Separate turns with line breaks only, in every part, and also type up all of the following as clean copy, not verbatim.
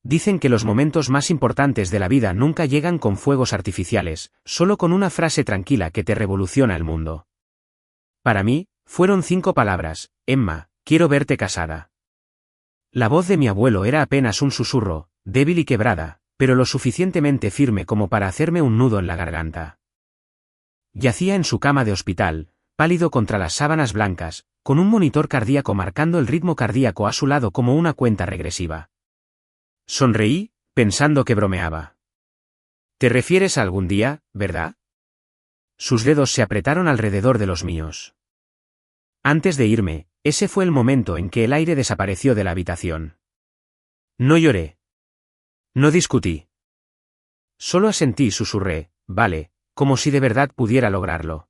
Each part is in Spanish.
Dicen que los momentos más importantes de la vida nunca llegan con fuegos artificiales, solo con una frase tranquila que te revoluciona el mundo. Para mí, fueron 5 palabras: Emma, quiero verte casada. La voz de mi abuelo era apenas un susurro, débil y quebrada, pero lo suficientemente firme como para hacerme un nudo en la garganta. Yacía en su cama de hospital, pálido contra las sábanas blancas, con un monitor cardíaco marcando el ritmo cardíaco a su lado como una cuenta regresiva. Sonreí, pensando que bromeaba. ¿Te refieres a algún día, verdad? Sus dedos se apretaron alrededor de los míos. Antes de irme, ese fue el momento en que el aire desapareció de la habitación. No lloré. No discutí. Solo asentí y susurré, vale, como si de verdad pudiera lograrlo.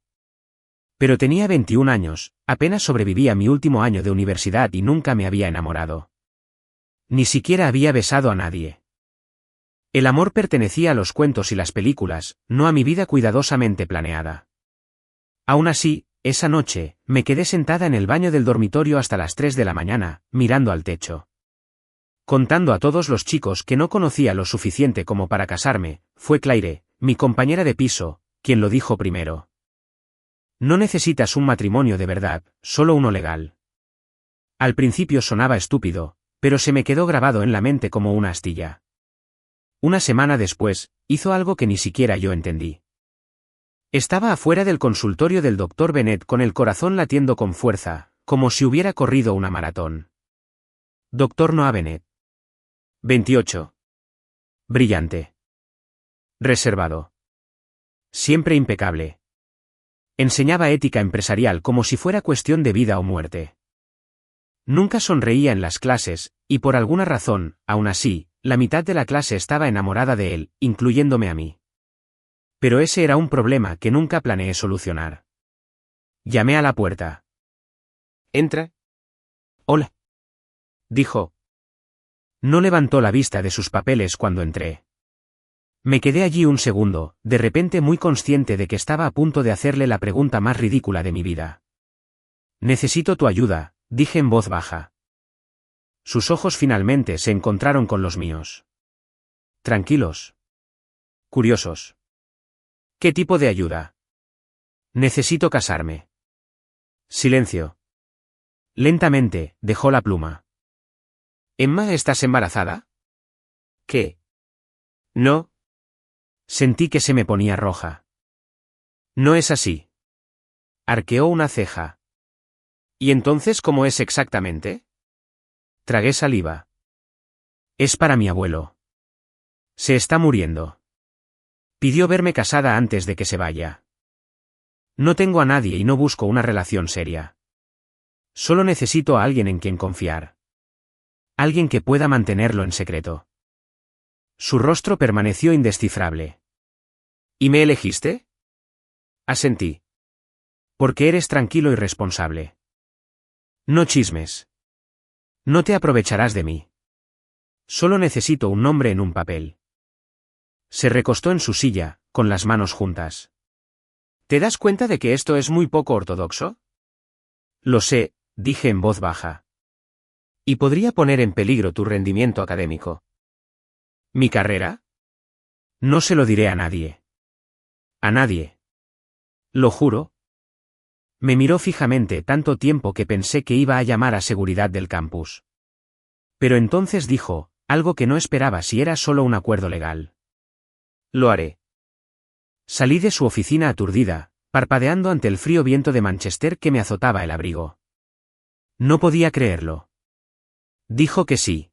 Pero tenía 21 años, apenas sobrevivía mi último año de universidad y nunca me había enamorado. Ni siquiera había besado a nadie. El amor pertenecía a los cuentos y las películas, no a mi vida cuidadosamente planeada. Aún así, esa noche, me quedé sentada en el baño del dormitorio hasta las 3 de la mañana, mirando al techo. Contando a todos los chicos que no conocía lo suficiente como para casarme, fue Claire, mi compañera de piso, quien lo dijo primero. No necesitas un matrimonio de verdad, solo uno legal. Al principio sonaba estúpido, pero se me quedó grabado en la mente como una astilla. Una semana después, hizo algo que ni siquiera yo entendí. Estaba afuera del consultorio del Dr. Bennett con el corazón latiendo con fuerza, como si hubiera corrido una maratón. Dr. Noah Bennett. 28. Brillante. Reservado. Siempre impecable. Enseñaba ética empresarial como si fuera cuestión de vida o muerte. Nunca sonreía en las clases, y por alguna razón, aún así, la mitad de la clase estaba enamorada de él, incluyéndome a mí. Pero ese era un problema que nunca planeé solucionar. Llamé a la puerta. «Entra». «Hola», dijo. No levantó la vista de sus papeles cuando entré. Me quedé allí un segundo, de repente muy consciente de que estaba a punto de hacerle la pregunta más ridícula de mi vida. «Necesito tu ayuda», dije en voz baja. Sus ojos finalmente se encontraron con los míos. Tranquilos. Curiosos. ¿Qué tipo de ayuda? Necesito casarme. Silencio. Lentamente, dejó la pluma. ¿Emma, estás embarazada? ¿Qué? No. Sentí que se me ponía roja. No es así. Arqueó una ceja. ¿Y entonces cómo es exactamente? Tragué saliva. Es para mi abuelo. Se está muriendo. Pidió verme casada antes de que se vaya. No tengo a nadie y no busco una relación seria. Solo necesito a alguien en quien confiar. Alguien que pueda mantenerlo en secreto. Su rostro permaneció indescifrable. ¿Y me elegiste? Asentí. Porque eres tranquilo y responsable. No chismes. No te aprovecharás de mí. Solo necesito un nombre en un papel. Se recostó en su silla, con las manos juntas. ¿Te das cuenta de que esto es muy poco ortodoxo? Lo sé, dije en voz baja. Y podría poner en peligro tu rendimiento académico. ¿Mi carrera? No se lo diré a nadie. A nadie. Lo juro. Me miró fijamente tanto tiempo que pensé que iba a llamar a seguridad del campus. Pero entonces dijo, algo que no esperaba si era solo un acuerdo legal. Lo haré. Salí de su oficina aturdida, parpadeando ante el frío viento de Manchester que me azotaba el abrigo. No podía creerlo. Dijo que sí.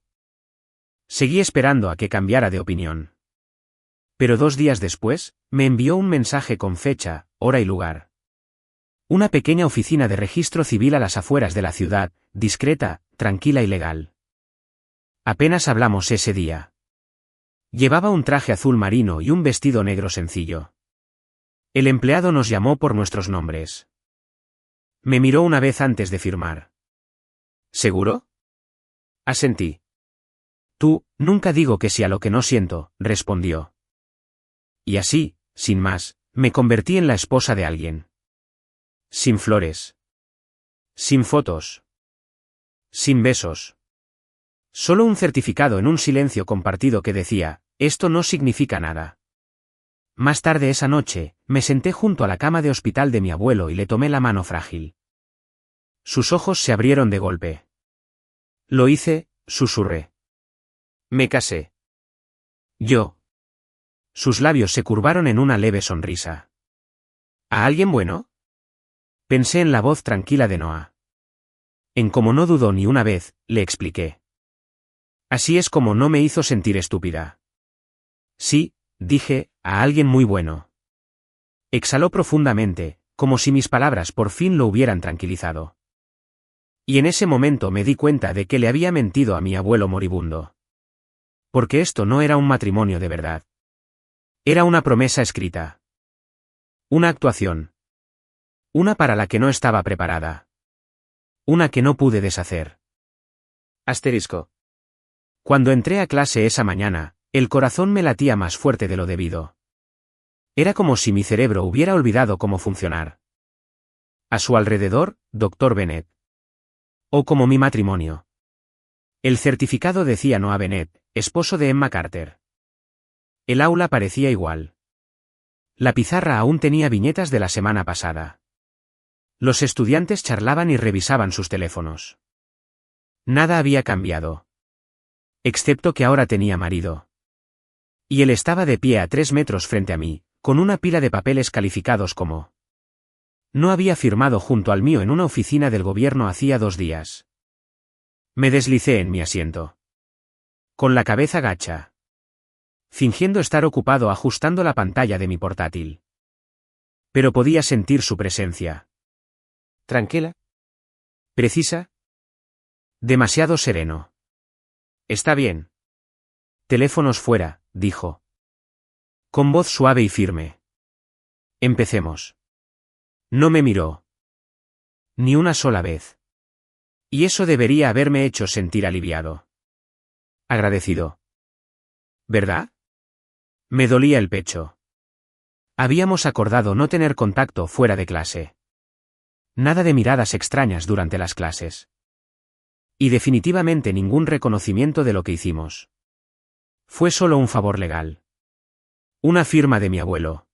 Seguí esperando a que cambiara de opinión. Pero 2 días después, me envió un mensaje con fecha, hora y lugar. Una pequeña oficina de registro civil a las afueras de la ciudad, discreta, tranquila y legal. Apenas hablamos ese día. Llevaba un traje azul marino y un vestido negro sencillo. El empleado nos llamó por nuestros nombres. Me miró una vez antes de firmar. ¿Seguro? Asentí. Tú, nunca digo que sí a lo que no siento, respondió. Y así, sin más, me convertí en la esposa de alguien. Sin flores. Sin fotos. Sin besos. Solo un certificado en un silencio compartido que decía, esto no significa nada. Más tarde esa noche, me senté junto a la cama de hospital de mi abuelo y le tomé la mano frágil. Sus ojos se abrieron de golpe. Lo hice, susurré. Me casé. Yo. Sus labios se curvaron en una leve sonrisa. ¿A alguien bueno? Pensé en la voz tranquila de Noah. En como no dudó ni una vez, le expliqué. Así es como no me hizo sentir estúpida. Sí, dije, a alguien muy bueno. Exhaló profundamente, como si mis palabras por fin lo hubieran tranquilizado. Y en ese momento me di cuenta de que le había mentido a mi abuelo moribundo. Porque esto no era un matrimonio de verdad. Era una promesa escrita. Una actuación. Una para la que no estaba preparada. Una que no pude deshacer. Asterisco. Cuando entré a clase esa mañana, el corazón me latía más fuerte de lo debido. Era como si mi cerebro hubiera olvidado cómo funcionar. A su alrededor, Dr. Bennett. O como mi matrimonio. El certificado decía Noah Bennett, esposo de Emma Carter. El aula parecía igual. La pizarra aún tenía viñetas de la semana pasada. Los estudiantes charlaban y revisaban sus teléfonos. Nada había cambiado. Excepto que ahora tenía marido. Y él estaba de pie a 3 metros frente a mí, con una pila de papeles calificados como. No había firmado junto al mío en una oficina del gobierno hacía 2 días. Me deslicé en mi asiento. Con la cabeza gacha. Fingiendo estar ocupado ajustando la pantalla de mi portátil. Pero podía sentir su presencia. ¿Tranquila? ¿Precisa? Demasiado sereno. Está bien. Teléfonos fuera, dijo. Con voz suave y firme. Empecemos. No me miró. Ni una sola vez. Y eso debería haberme hecho sentir aliviado. Agradecido. ¿Verdad? Me dolía el pecho. Habíamos acordado no tener contacto fuera de clase. Nada de miradas extrañas durante las clases. Y definitivamente ningún reconocimiento de lo que hicimos. Fue solo un favor legal. Una firma de mi abuelo.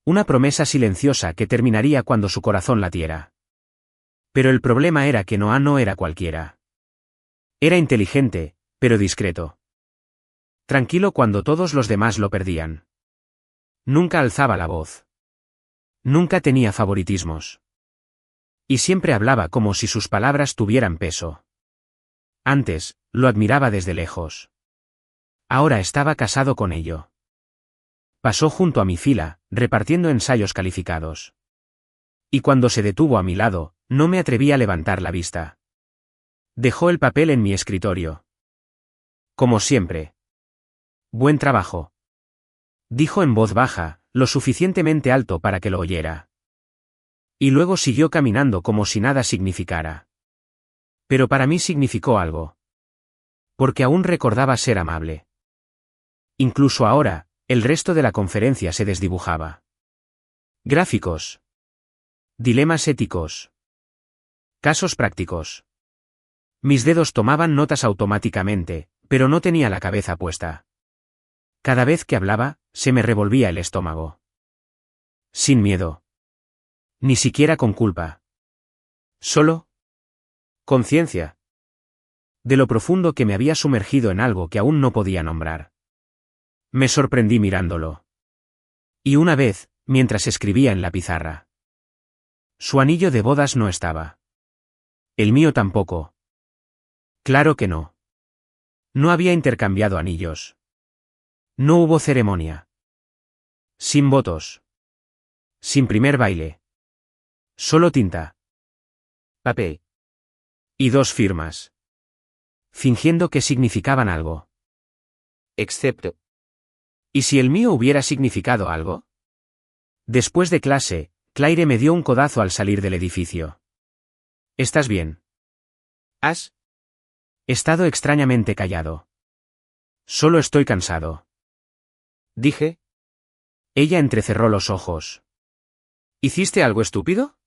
Una promesa silenciosa que terminaría cuando su corazón latiera. Pero el problema era que Noah no era cualquiera. Era inteligente, pero discreto. Tranquilo cuando todos los demás lo perdían. Nunca alzaba la voz. Nunca tenía favoritismos. Y siempre hablaba como si sus palabras tuvieran peso. Antes, lo admiraba desde lejos. Ahora estaba casado con ello. Pasó junto a mi fila, repartiendo ensayos calificados. Y cuando se detuvo a mi lado, no me atreví a levantar la vista. Dejó el papel en mi escritorio. Como siempre. Buen trabajo. Dijo en voz baja, lo suficientemente alto para que lo oyera. Y luego siguió caminando como si nada significara. Pero para mí significó algo. Porque aún recordaba ser amable. Incluso ahora, el resto de la conferencia se desdibujaba. Gráficos. Dilemas éticos. Casos prácticos. Mis dedos tomaban notas automáticamente, pero no tenía la cabeza puesta. Cada vez que hablaba, se me revolvía el estómago. Sin miedo. Ni siquiera con culpa. Solo conciencia. De lo profundo que me había sumergido en algo que aún no podía nombrar. Me sorprendí mirándolo. Y una vez, mientras escribía en la pizarra. Su anillo de bodas no estaba. El mío tampoco. Claro que no. No había intercambiado anillos. No hubo ceremonia. Sin votos. Sin primer baile. Solo tinta. Papel. Y 2 firmas. Fingiendo que significaban algo. Excepto. ¿Y si el mío hubiera significado algo? Después de clase, Claire me dio un codazo al salir del edificio. ¿Estás bien? ¿Has estado extrañamente callado? Solo estoy cansado. Dije. Ella entrecerró los ojos. ¿Hiciste algo estúpido?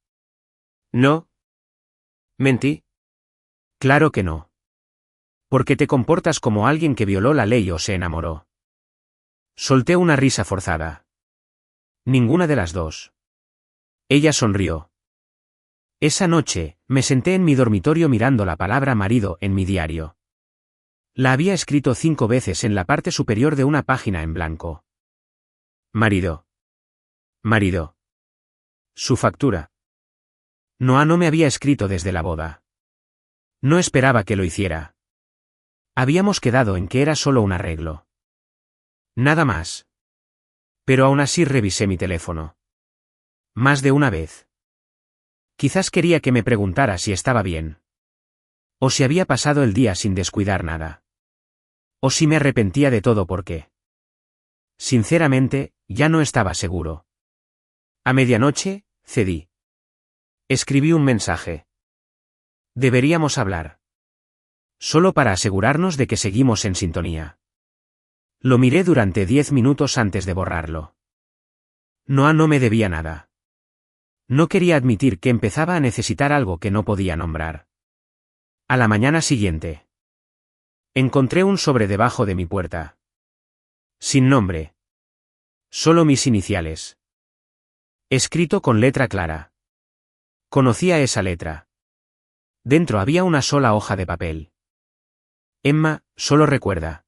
No. ¿Mentí? Claro que no. Porque te comportas como alguien que violó la ley o se enamoró. Solté una risa forzada. Ninguna de las dos. Ella sonrió. Esa noche, me senté en mi dormitorio mirando la palabra marido en mi diario. La había escrito 5 veces en la parte superior de una página en blanco. Marido. Marido. Su factura. Noah no me había escrito desde la boda. No esperaba que lo hiciera. Habíamos quedado en que era solo un arreglo. Nada más. Pero aún así revisé mi teléfono. Más de una vez. Quizás quería que me preguntara si estaba bien. O si había pasado el día sin descuidar nada. O si me arrepentía de todo porque. Sinceramente, ya no estaba seguro. A medianoche, cedí. Escribí un mensaje. Deberíamos hablar. Solo para asegurarnos de que seguimos en sintonía. Lo miré durante 10 minutos antes de borrarlo. Noah no me debía nada. No quería admitir que empezaba a necesitar algo que no podía nombrar. A la mañana siguiente. Encontré un sobre debajo de mi puerta. Sin nombre. Solo mis iniciales. Escrito con letra clara. Conocía esa letra. Dentro había una sola hoja de papel. Emma, solo recuerda.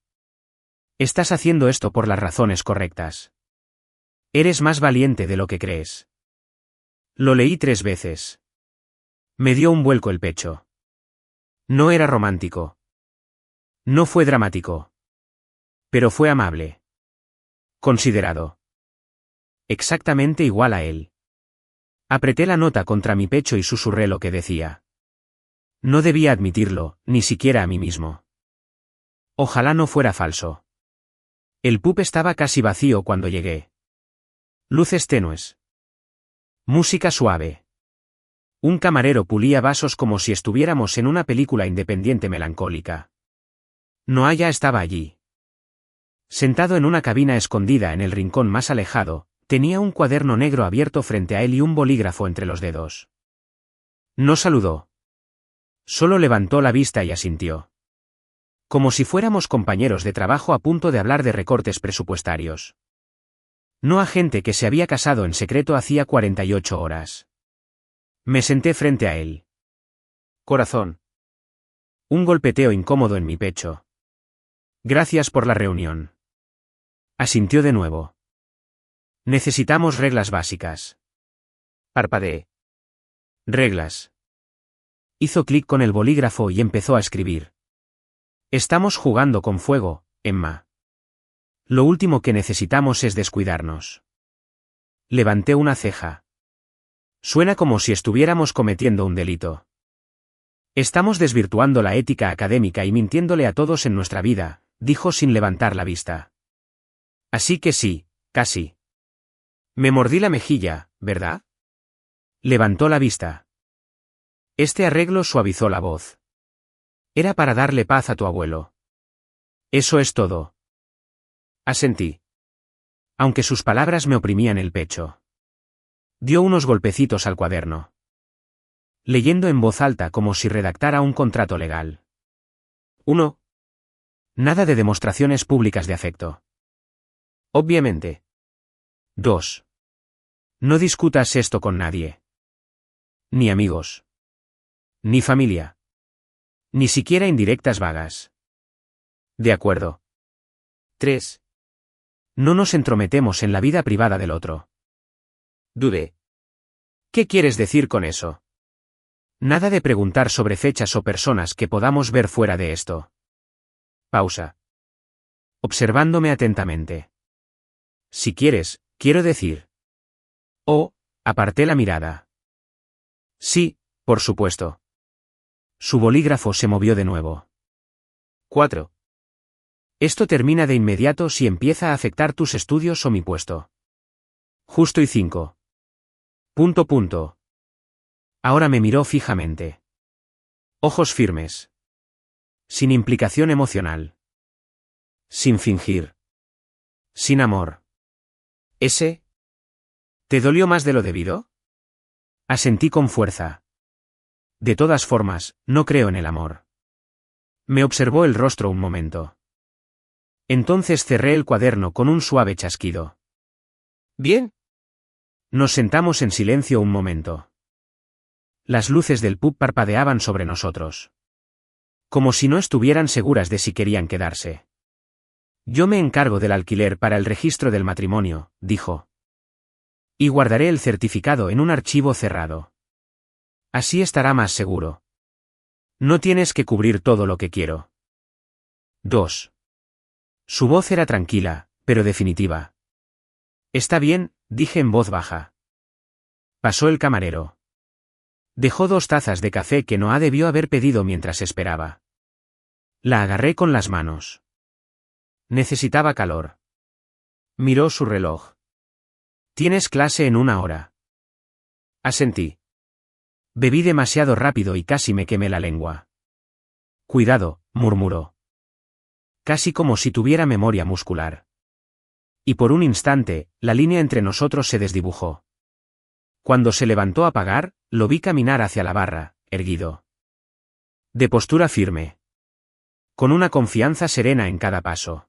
Estás haciendo esto por las razones correctas. Eres más valiente de lo que crees. Lo leí 3 veces. Me dio un vuelco el pecho. No era romántico. No fue dramático. Pero fue amable. Considerado. Exactamente igual a él. Apreté la nota contra mi pecho y susurré lo que decía. No debía admitirlo, ni siquiera a mí mismo. Ojalá no fuera falso. El pub estaba casi vacío cuando llegué. Luces tenues. Música suave. Un camarero pulía vasos como si estuviéramos en una película independiente melancólica. Noah ya estaba allí. Sentado en una cabina escondida en el rincón más alejado, tenía un cuaderno negro abierto frente a él y un bolígrafo entre los dedos. No saludó. Solo levantó la vista y asintió. Como si fuéramos compañeros de trabajo a punto de hablar de recortes presupuestarios. No a gente que se había casado en secreto hacía 48 horas. Me senté frente a él. Corazón. Un golpeteo incómodo en mi pecho. Gracias por la reunión. Asintió de nuevo. Necesitamos reglas básicas. Parpadeé. Reglas. Hizo clic con el bolígrafo y empezó a escribir. Estamos jugando con fuego, Emma. Lo último que necesitamos es descuidarnos. Levanté una ceja. Suena como si estuviéramos cometiendo un delito. Estamos desvirtuando la ética académica y mintiéndole a todos en nuestra vida, dijo sin levantar la vista. Así que sí, casi. Me mordí la mejilla, ¿verdad? Levantó la vista. Este arreglo suavizó la voz. Era para darle paz a tu abuelo. Eso es todo. Asentí. Aunque sus palabras me oprimían el pecho. Dio unos golpecitos al cuaderno. Leyendo en voz alta como si redactara un contrato legal. 1. Nada de demostraciones públicas de afecto. Obviamente. 2. No discutas esto con nadie. Ni amigos. Ni familia. Ni siquiera indirectas vagas. De acuerdo. 3. No nos entrometemos en la vida privada del otro. Dudé. ¿Qué quieres decir con eso? Nada de preguntar sobre fechas o personas que podamos ver fuera de esto. Pausa. Observándome atentamente. Si quieres, quiero decir. Oh, aparté la mirada. Sí, por supuesto. Su bolígrafo se movió de nuevo. 4. Esto termina de inmediato si empieza a afectar tus estudios o mi puesto. Justo y 5. Punto. Ahora me miró fijamente. Ojos firmes. Sin implicación emocional. Sin fingir. Sin amor. ¿Ese? ¿Te dolió más de lo debido? Asentí con fuerza. De todas formas, no creo en el amor. Me observó el rostro un momento. Entonces cerré el cuaderno con un suave chasquido.
¿Bien?
Nos sentamos en silencio un momento. Las luces del pub parpadeaban sobre nosotros. Como si no estuvieran seguras de si querían quedarse. Yo me encargo del alquiler para el registro del matrimonio, dijo. Y guardaré el certificado en un archivo cerrado. Así estará más seguro. No tienes que cubrir todo lo que quiero. 2. Su voz era tranquila, pero definitiva. Está bien, dije en voz baja. Pasó el camarero. Dejó 2 tazas de café que Noah debió haber pedido mientras esperaba. La agarré con las manos. Necesitaba calor. Miró su reloj. Tienes clase en 1 hora. Asentí. Bebí demasiado rápido y casi me quemé la lengua. Cuidado, murmuró. Casi como si tuviera memoria muscular. Y por un instante, la línea entre nosotros se desdibujó. Cuando se levantó a pagar, lo vi caminar hacia la barra, erguido. De postura firme. Con una confianza serena en cada paso.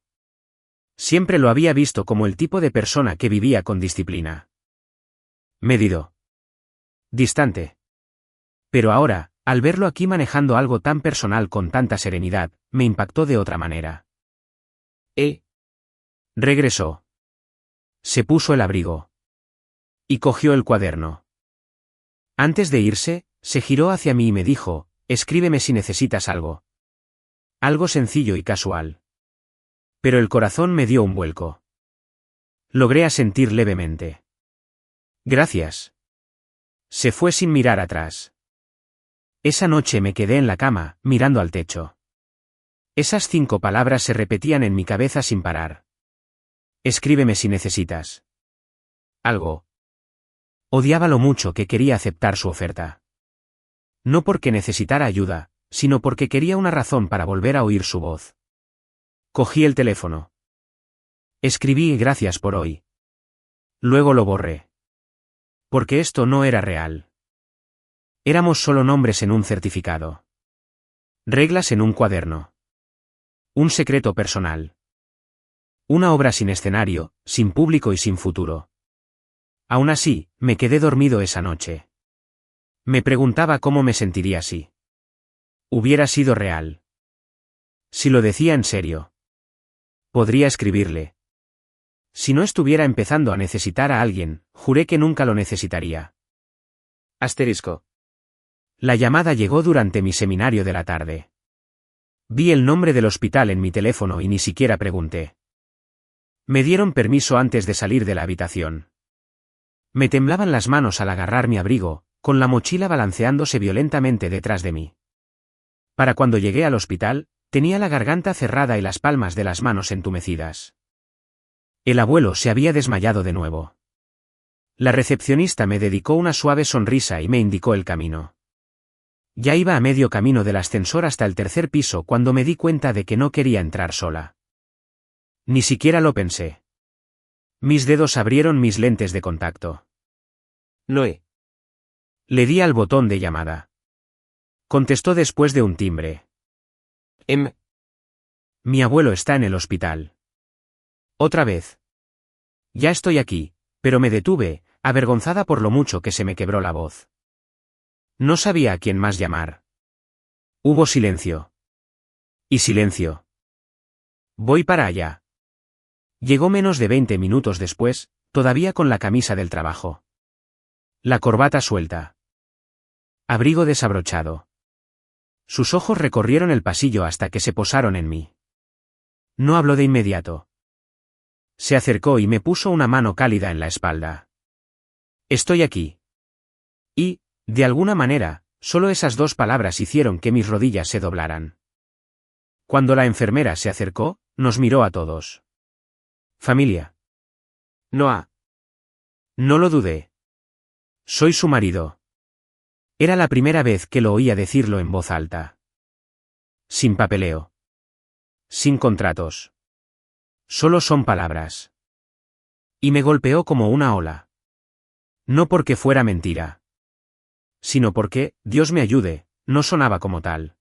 Siempre lo había visto como el tipo de persona que vivía con disciplina. Medido. Distante. Pero ahora, al verlo aquí manejando algo tan personal con tanta serenidad, me impactó de otra manera. Regresó. Se puso el abrigo. Y cogió el cuaderno. Antes de irse, se giró hacia mí y me dijo, escríbeme si necesitas algo. Algo sencillo y casual. Pero el corazón me dio un vuelco. Logré asentir levemente. Gracias. Se fue sin mirar atrás. Esa noche me quedé en la cama, mirando al techo. Esas 5 palabras se repetían en mi cabeza sin parar. Escríbeme si necesitas algo. Odiaba lo mucho que quería aceptar su oferta. No porque necesitara ayuda, sino porque quería una razón para volver a oír su voz. Cogí el teléfono. Escribí gracias por hoy. Luego lo borré. Porque esto no era real. Éramos solo nombres en un certificado. Reglas en un cuaderno. Un secreto personal. Una obra sin escenario, sin público y sin futuro. Aún así, me quedé dormido esa noche. Me preguntaba cómo me sentiría si hubiera sido real. Si lo decía en serio. Podría escribirle. Si no estuviera empezando a necesitar a alguien, juré que nunca lo necesitaría. Asterisco. La llamada llegó durante mi seminario de la tarde. Vi el nombre del hospital en mi teléfono y ni siquiera pregunté. Me dieron permiso antes de salir de la habitación. Me temblaban las manos al agarrar mi abrigo, con la mochila balanceándose violentamente detrás de mí. Para cuando llegué al hospital, tenía la garganta cerrada y las palmas de las manos entumecidas. El abuelo se había desmayado de nuevo. La recepcionista me dedicó una suave sonrisa y me indicó el camino. Ya iba a medio camino del ascensor hasta el 3er piso cuando me di cuenta de que no quería entrar sola. Ni siquiera lo pensé. Mis dedos abrieron mis lentes de contacto. Noé. Le di al botón de llamada. Contestó después de un timbre. Mi abuelo está en el hospital. Otra vez. Ya estoy aquí, pero me detuve, avergonzada por lo mucho que se me quebró la voz. No sabía a quién más llamar. Hubo silencio. Y silencio. Voy para allá. Llegó menos de 20 minutos después, todavía con la camisa del trabajo. La corbata suelta. Abrigo desabrochado. Sus ojos recorrieron el pasillo hasta que se posaron en mí. No habló de inmediato. Se acercó y me puso una mano cálida en la espalda. Estoy aquí. Y, de alguna manera, solo esas 2 palabras hicieron que mis rodillas se doblaran. Cuando la enfermera se acercó, nos miró a todos. Familia. Noah. No lo dudé. Soy su marido. Era la primera vez que lo oía decirlo en voz alta. Sin papeleo. Sin contratos. Solo son palabras. Y me golpeó como una ola. No porque fuera mentira. Sino porque, Dios me ayude, no sonaba como tal.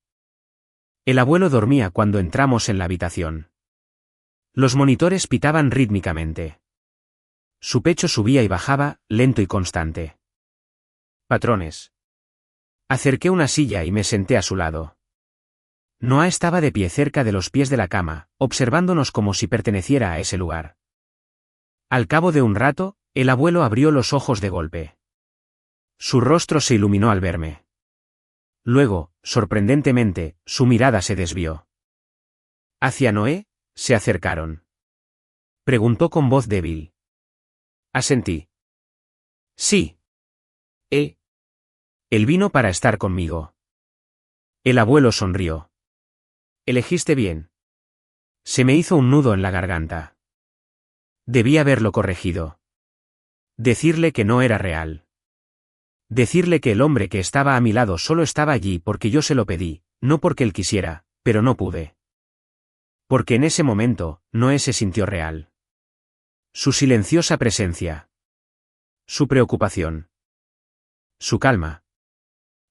El abuelo dormía cuando entramos en la habitación. Los monitores pitaban rítmicamente. Su pecho subía y bajaba, lento y constante. Patrones. Acerqué una silla y me senté a su lado. Noah estaba de pie cerca de los pies de la cama, observándonos como si perteneciera a ese lugar. Al cabo de un rato, el abuelo abrió los ojos de golpe. Su rostro se iluminó al verme. Luego, sorprendentemente, su mirada se desvió. Hacia Noé, se acercaron. Preguntó con voz débil. Asentí. Sí. Él vino para estar conmigo. El abuelo sonrió. Elegiste bien. Se me hizo un nudo en la garganta. Debí haberlo corregido. Decirle que no era real. Decirle que el hombre que estaba a mi lado solo estaba allí porque yo se lo pedí, no porque él quisiera, pero no pude. Porque en ese momento, Noé se sintió real. Su silenciosa presencia. Su preocupación. Su calma.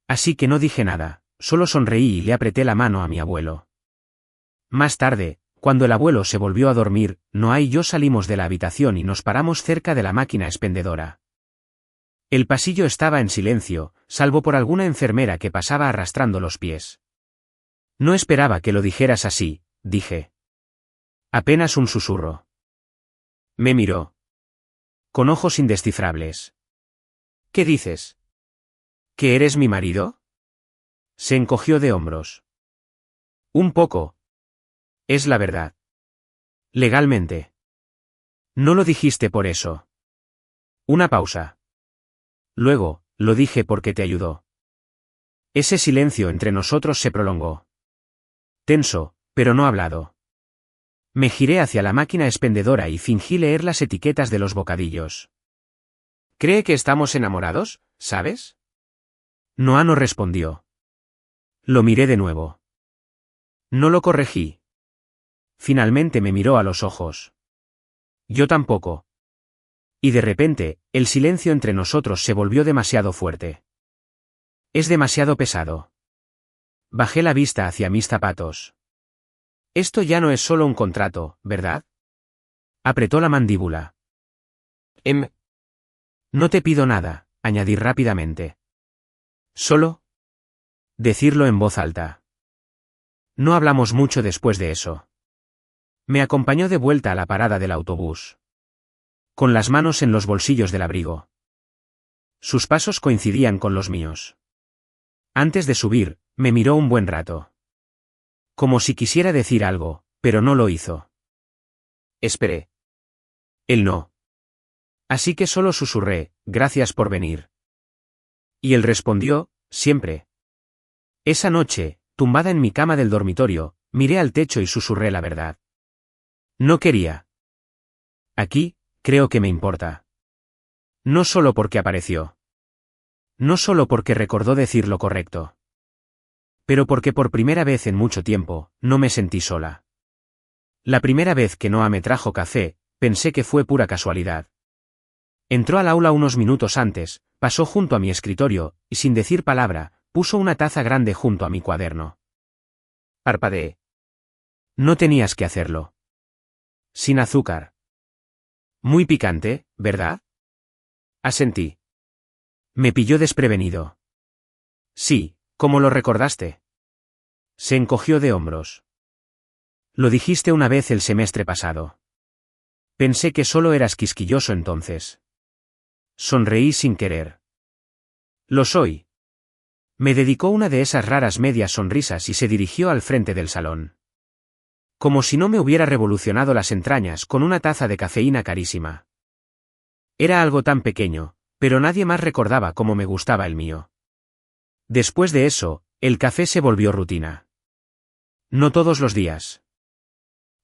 Así que no dije nada, solo sonreí y le apreté la mano a mi abuelo. Más tarde, cuando el abuelo se volvió a dormir, Noah y yo salimos de la habitación y nos paramos cerca de la máquina expendedora. El pasillo estaba en silencio, salvo por alguna enfermera que pasaba arrastrando los pies. No esperaba que lo dijeras así, dije. Apenas un susurro. Me miró. Con ojos indescifrables. ¿Qué dices? ¿Que eres mi marido? Se encogió de hombros. Un poco. Es la verdad. Legalmente. No lo dijiste por eso. Una pausa. Luego, lo dije porque te ayudó. Ese silencio entre nosotros se prolongó. Tenso, pero no hablado. Me giré hacia la máquina expendedora y fingí leer las etiquetas de los bocadillos. ¿Cree que estamos enamorados, sabes? Noah no respondió. Lo miré de nuevo. No lo corregí. Finalmente me miró a los ojos. Yo tampoco. Y de repente, el silencio entre nosotros se volvió demasiado fuerte. Es demasiado pesado. Bajé la vista hacia mis zapatos. Esto ya no es solo un contrato, ¿verdad? Apretó la mandíbula. No te pido nada, añadí rápidamente. Solo decirlo en voz alta. No hablamos mucho después de eso. Me acompañó de vuelta a la parada del autobús. Con las manos en los bolsillos del abrigo. Sus pasos coincidían con los míos. Antes de subir, me miró un buen rato. Como si quisiera decir algo, pero no lo hizo. Esperé. Él no. Así que solo susurré, gracias por venir. Y él respondió, siempre. Esa noche, tumbada en mi cama del dormitorio, miré al techo y susurré la verdad. No quería. Aquí, creo que me importa. No solo porque apareció. No solo porque recordó decir lo correcto. Pero porque por primera vez en mucho tiempo, no me sentí sola. La primera vez que Noah me trajo café, pensé que fue pura casualidad. Entró al aula unos minutos antes, pasó junto a mi escritorio, y sin decir palabra, puso una taza grande junto a mi cuaderno. Parpadeé. No tenías que hacerlo. Sin azúcar. Muy picante, ¿verdad? Asentí. Me pilló desprevenido. Sí, ¿cómo lo recordaste? Se encogió de hombros. Lo dijiste una vez el semestre pasado. Pensé que solo eras quisquilloso entonces. Sonreí sin querer. Lo soy. Me dedicó una de esas raras medias sonrisas y se dirigió al frente del salón. Como si no me hubiera revolucionado las entrañas con una taza de cafeína carísima. Era algo tan pequeño, pero nadie más recordaba cómo me gustaba el mío. Después de eso, el café se volvió rutina. No todos los días.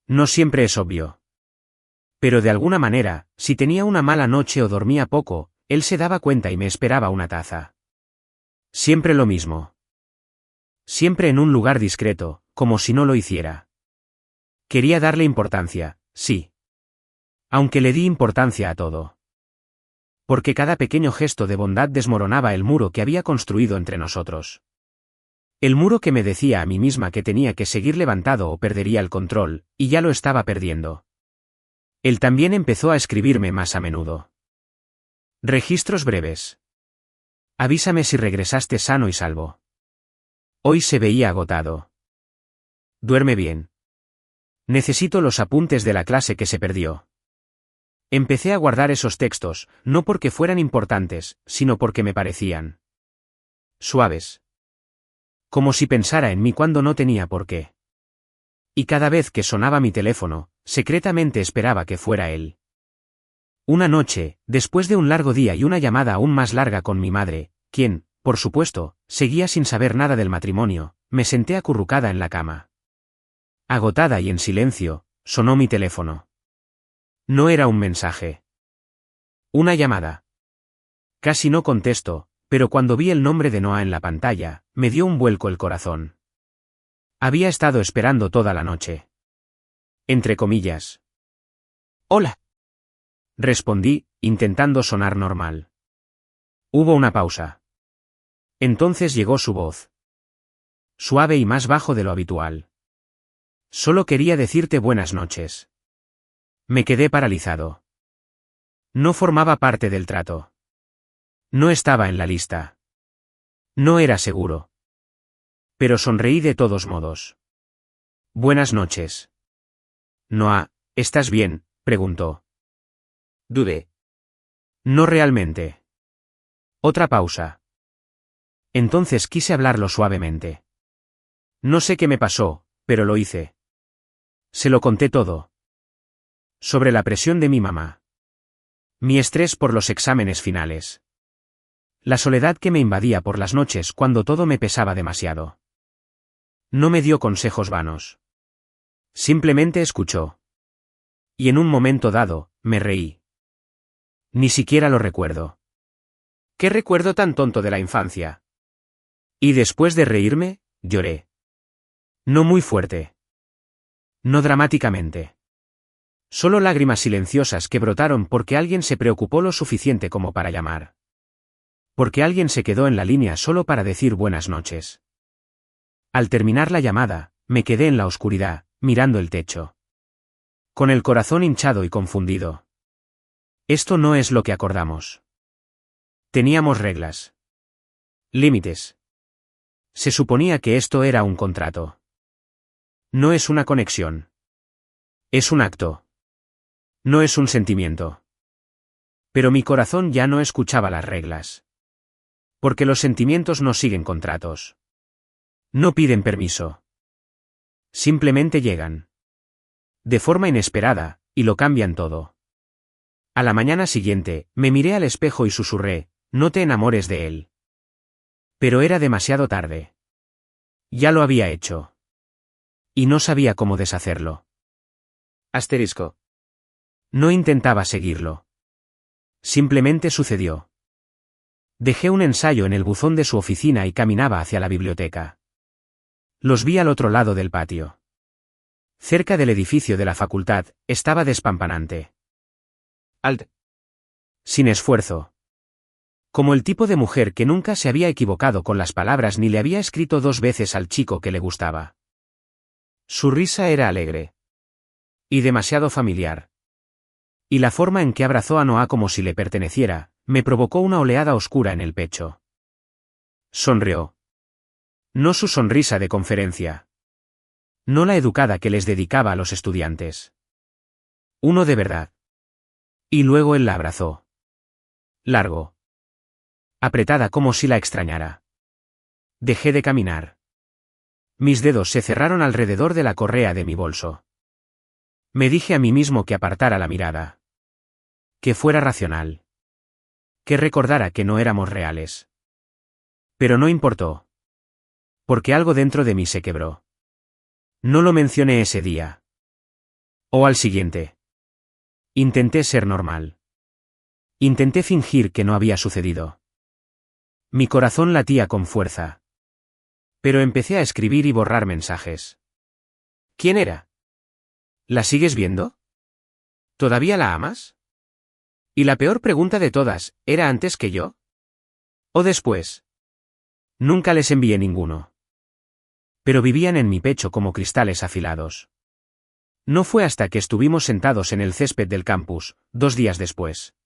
No siempre es obvio. Pero de alguna manera, si tenía una mala noche o dormía poco, él se daba cuenta y me esperaba una taza. Siempre lo mismo. Siempre en un lugar discreto, como si no lo hiciera. Quería darle importancia, sí. Aunque le di importancia a todo. Porque cada pequeño gesto de bondad desmoronaba el muro que había construido entre nosotros. El muro que me decía a mí misma que tenía que seguir levantado o perdería el control, y ya lo estaba perdiendo. Él también empezó a escribirme más a menudo. Registros breves. Avísame si regresaste sano y salvo. Hoy se veía agotado. Duerme bien. Necesito los apuntes de la clase que se perdió. Empecé a guardar esos textos, no porque fueran importantes, sino porque me parecían suaves. Como si pensara en mí cuando no tenía por qué. Y cada vez que sonaba mi teléfono, secretamente esperaba que fuera él. Una noche, después de un largo día y una llamada aún más larga con mi madre, quien, por supuesto, seguía sin saber nada del matrimonio, me senté acurrucada en la cama. Agotada y en silencio, sonó mi teléfono. No era un mensaje. Una llamada. Casi no contesto, pero cuando vi el nombre de Noah en la pantalla, me dio un vuelco el corazón. Había estado esperando toda la noche. Entre comillas. Hola. Respondí, intentando sonar normal. Hubo una pausa. Entonces llegó su voz. Suave y más bajo de lo habitual. Solo quería decirte buenas noches. Me quedé paralizado. No formaba parte del trato. No estaba en la lista. No era seguro. Pero sonreí de todos modos. Buenas noches. Noah, ¿estás bien?, preguntó. Dudé. No realmente. Otra pausa. Entonces quise hablarlo suavemente. No sé qué me pasó, pero lo hice. Se lo conté todo. Sobre la presión de mi mamá. Mi estrés por los exámenes finales. La soledad que me invadía por las noches cuando todo me pesaba demasiado. No me dio consejos vanos. Simplemente escuchó. Y en un momento dado, me reí. Ni siquiera lo recuerdo. ¿Qué recuerdo tan tonto de la infancia? Y después de reírme, lloré. No muy fuerte. No dramáticamente. Solo lágrimas silenciosas que brotaron porque alguien se preocupó lo suficiente como para llamar. Porque alguien se quedó en la línea solo para decir buenas noches. Al terminar la llamada, me quedé en la oscuridad, mirando el techo. Con el corazón hinchado y confundido. Esto no es lo que acordamos. Teníamos reglas. Límites. Se suponía que esto era un contrato. No es una conexión. Es un acto. No es un sentimiento. Pero mi corazón ya no escuchaba las reglas. Porque los sentimientos no siguen contratos. No piden permiso. Simplemente llegan. De forma inesperada, y lo cambian todo. A la mañana siguiente, me miré al espejo y susurré, no te enamores de él. Pero era demasiado tarde. Ya lo había hecho. Y no sabía cómo deshacerlo. Asterisco. No intentaba seguirlo. Simplemente sucedió. Dejé un ensayo en el buzón de su oficina y caminaba hacia la biblioteca. Los vi al otro lado del patio. Cerca del edificio de la facultad, estaba despampanante. Alt. Sin esfuerzo. Como el tipo de mujer que nunca se había equivocado con las palabras ni le había escrito 2 veces al chico que le gustaba. Su risa era alegre. Y demasiado familiar. Y la forma en que abrazó a Noah como si le perteneciera, me provocó una oleada oscura en el pecho. Sonrió. No su sonrisa de conferencia. No la educada que les dedicaba a los estudiantes. Uno de verdad. Y luego él la abrazó. Largo. Apretada como si la extrañara. Dejé de caminar. Mis dedos se cerraron alrededor de la correa de mi bolso. Me dije a mí mismo que apartara la mirada. Que fuera racional. Que recordara que no éramos reales. Pero no importó. Porque algo dentro de mí se quebró. No lo mencioné ese día. O al siguiente. Intenté ser normal. Intenté fingir que no había sucedido. Mi corazón latía con fuerza. Pero empecé a escribir y borrar mensajes. ¿Quién era? ¿La sigues viendo? ¿Todavía la amas? Y la peor pregunta de todas, ¿era antes que yo? ¿O después? Nunca les envié ninguno. Pero vivían en mi pecho como cristales afilados. No fue hasta que estuvimos sentados en el césped del campus, 2 días después.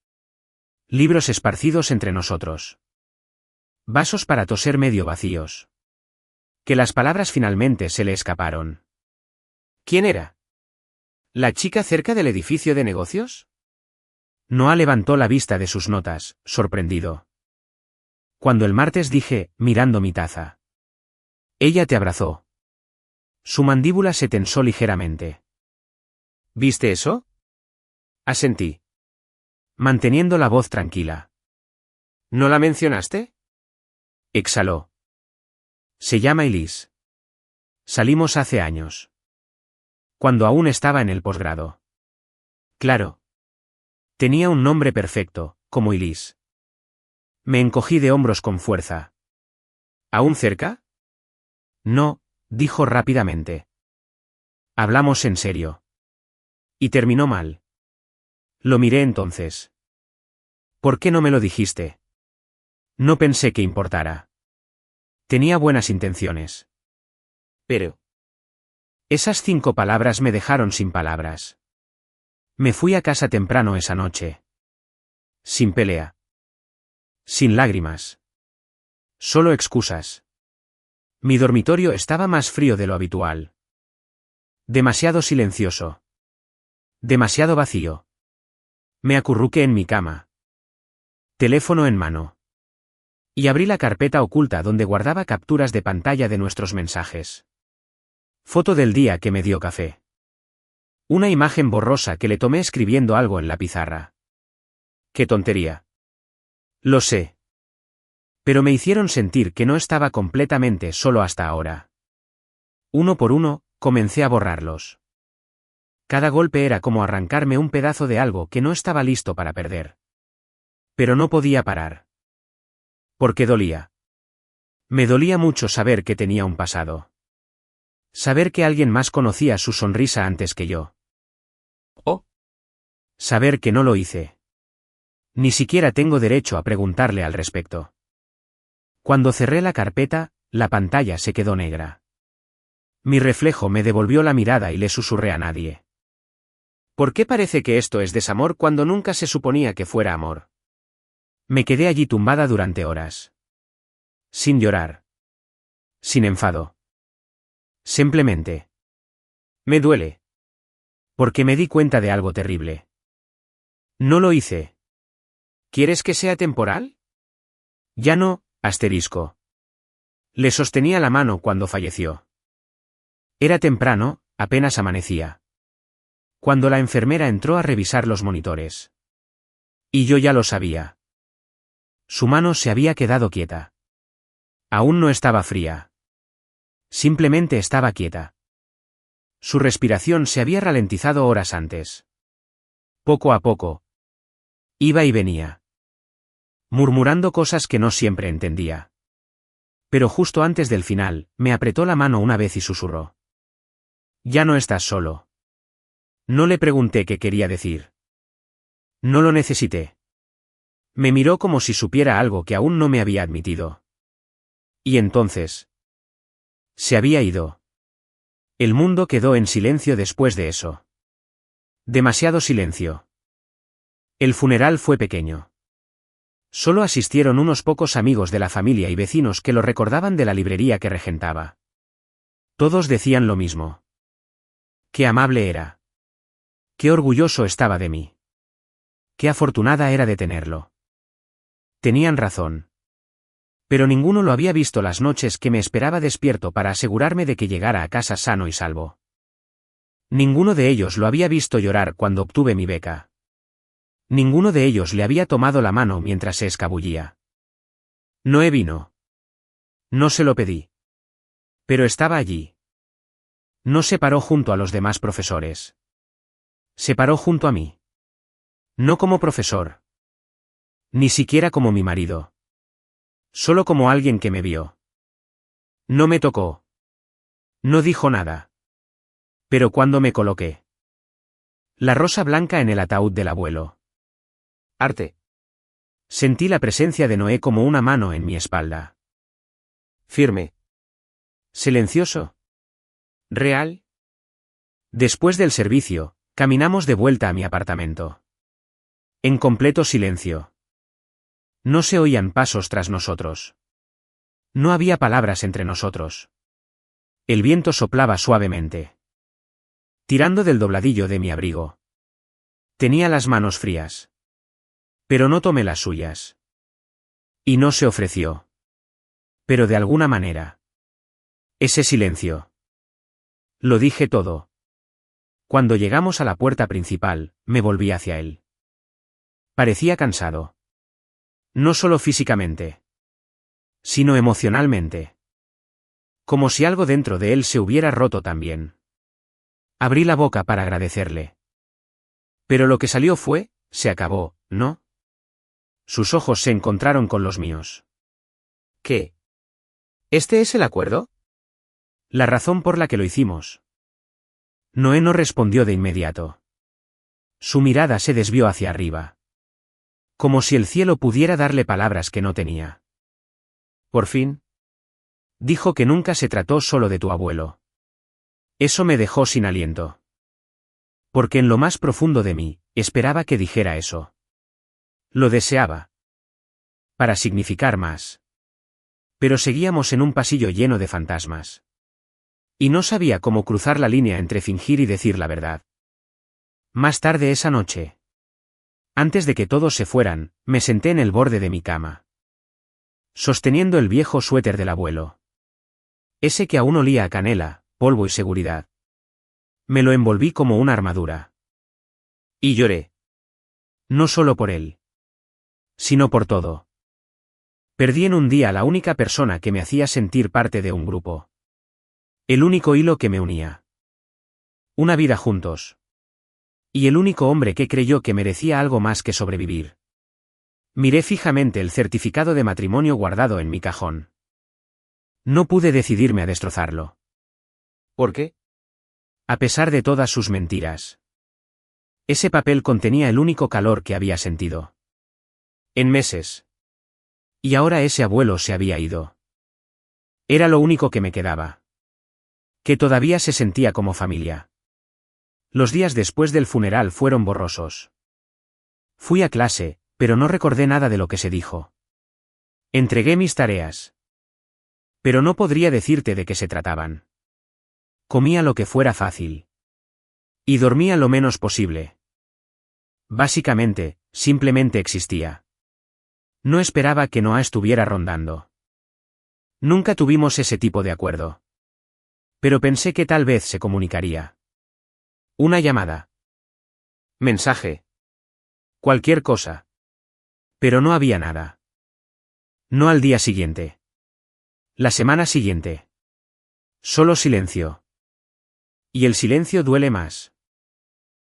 Libros esparcidos entre nosotros. Vasos para toser medio vacíos. Que las palabras finalmente se le escaparon. ¿Quién era? ¿La chica cerca del edificio de negocios? Noah levantó la vista de sus notas, sorprendido. Cuando el martes dije, mirando mi taza. Ella te abrazó. Su mandíbula se tensó ligeramente. ¿Viste eso? Asentí. Manteniendo la voz tranquila. ¿No la mencionaste? Exhaló. Se llama Elise. Salimos hace años. Cuando aún estaba en el posgrado. Claro. Tenía un nombre perfecto, como Elise. Me encogí de hombros con fuerza. ¿Aún cerca? No, dijo rápidamente. Hablamos en serio. Y terminó mal. Lo miré entonces. ¿Por qué no me lo dijiste? No pensé que importara. Tenía buenas intenciones. Pero... Esas 5 palabras me dejaron sin palabras. Me fui a casa temprano esa noche. Sin pelea. Sin lágrimas. Solo excusas. Mi dormitorio estaba más frío de lo habitual. Demasiado silencioso. Demasiado vacío. Me acurruqué en mi cama. Teléfono en mano. Y abrí la carpeta oculta donde guardaba capturas de pantalla de nuestros mensajes. Foto del día que me dio café. Una imagen borrosa que le tomé escribiendo algo en la pizarra. ¡Qué tontería! Lo sé. Pero me hicieron sentir que no estaba completamente solo hasta ahora. Uno por uno, comencé a borrarlos. Cada golpe era como arrancarme un pedazo de algo que no estaba listo para perder. Pero no podía parar. Porque dolía. Me dolía mucho saber que tenía un pasado. Saber que alguien más conocía su sonrisa antes que yo. Oh. Saber que no lo hice. Ni siquiera tengo derecho a preguntarle al respecto. Cuando cerré la carpeta, la pantalla se quedó negra. Mi reflejo me devolvió la mirada y le susurré a nadie. ¿Por qué parece que esto es desamor cuando nunca se suponía que fuera amor? Me quedé allí tumbada durante horas. Sin llorar. Sin enfado. Simplemente. Me duele. Porque me di cuenta de algo terrible. No lo hice. ¿Quieres que sea temporal? Ya no, asterisco. Le sostenía la mano cuando falleció. Era temprano, apenas amanecía. Cuando la enfermera entró a revisar los monitores. Y yo ya lo sabía. Su mano se había quedado quieta. Aún no estaba fría. Simplemente estaba quieta. Su respiración se había ralentizado horas antes. Poco a poco. Iba y venía. Murmurando cosas que no siempre entendía. Pero justo antes del final, me apretó la mano una vez y susurró. Ya no estás solo. No le pregunté qué quería decir. No lo necesité. Me miró como si supiera algo que aún no me había admitido. Y entonces... Se había ido. El mundo quedó en silencio después de eso. Demasiado silencio. El funeral fue pequeño. Solo asistieron unos pocos amigos de la familia y vecinos que lo recordaban de la librería que regentaba. Todos decían lo mismo. Qué amable era. Qué orgulloso estaba de mí. Qué afortunada era de tenerlo. Tenían razón. Pero ninguno lo había visto las noches que me esperaba despierto para asegurarme de que llegara a casa sano y salvo. Ninguno de ellos lo había visto llorar cuando obtuve mi beca. Ninguno de ellos le había tomado la mano mientras se escabullía. Noé vino. No se lo pedí. Pero estaba allí. No se paró junto a los demás profesores. Se paró junto a mí. No como profesor. Ni siquiera como mi marido. Solo como alguien que me vio. No me tocó. No dijo nada. Pero cuando me coloqué. La rosa blanca en el ataúd del abuelo. Arte. Sentí la presencia de Noé como una mano en mi espalda. Firme. Silencioso. ¿Real? Después del servicio, caminamos de vuelta a mi apartamento. En completo silencio. No se oían pasos tras nosotros. No había palabras entre nosotros. El viento soplaba suavemente. Tirando del dobladillo de mi abrigo. Tenía las manos frías. Pero no tomé las suyas. Y no se ofreció. Pero de alguna manera. Ese silencio. Lo dije todo. Cuando llegamos a la puerta principal, me volví hacia él. Parecía cansado. No solo físicamente. Sino emocionalmente. Como si algo dentro de él se hubiera roto también. Abrí la boca para agradecerle. Pero lo que salió fue, se acabó, ¿no? Sus ojos se encontraron con los míos. ¿Qué? ¿Este es el acuerdo? La razón por la que lo hicimos. Noé no respondió de inmediato. Su mirada se desvió hacia arriba. Como si el cielo pudiera darle palabras que no tenía. Por fin. Dijo que nunca se trató solo de tu abuelo. Eso me dejó sin aliento. Porque en lo más profundo de mí, esperaba que dijera eso. Lo deseaba. Para significar más. Pero seguíamos en un pasillo lleno de fantasmas. Y no sabía cómo cruzar la línea entre fingir y decir la verdad. Más tarde esa noche. Antes de que todos se fueran, me senté en el borde de mi cama. Sosteniendo el viejo suéter del abuelo. Ese que aún olía a canela, polvo y seguridad. Me lo envolví como una armadura. Y lloré. No solo por él. Sino por todo. Perdí en un día a la única persona que me hacía sentir parte de un grupo. El único hilo que me unía. Una vida juntos. Y el único hombre que creyó que merecía algo más que sobrevivir. Miré fijamente el certificado de matrimonio guardado en mi cajón. No pude decidirme a destrozarlo. ¿Por qué? A pesar de todas sus mentiras. Ese papel contenía el único calor que había sentido. En meses. Y ahora ese abuelo se había ido. Era lo único que me quedaba. Que todavía se sentía como familia. Los días después del funeral fueron borrosos. Fui a clase, pero no recordé nada de lo que se dijo. Entregué mis tareas. Pero no podría decirte de qué se trataban. Comía lo que fuera fácil. Y dormía lo menos posible. Básicamente, simplemente existía. No esperaba que Noah estuviera rondando. Nunca tuvimos ese tipo de acuerdo. Pero pensé que tal vez se comunicaría. Una llamada. Mensaje. Cualquier cosa. Pero no había nada. No al día siguiente. La semana siguiente. Solo silencio. Y el silencio duele más.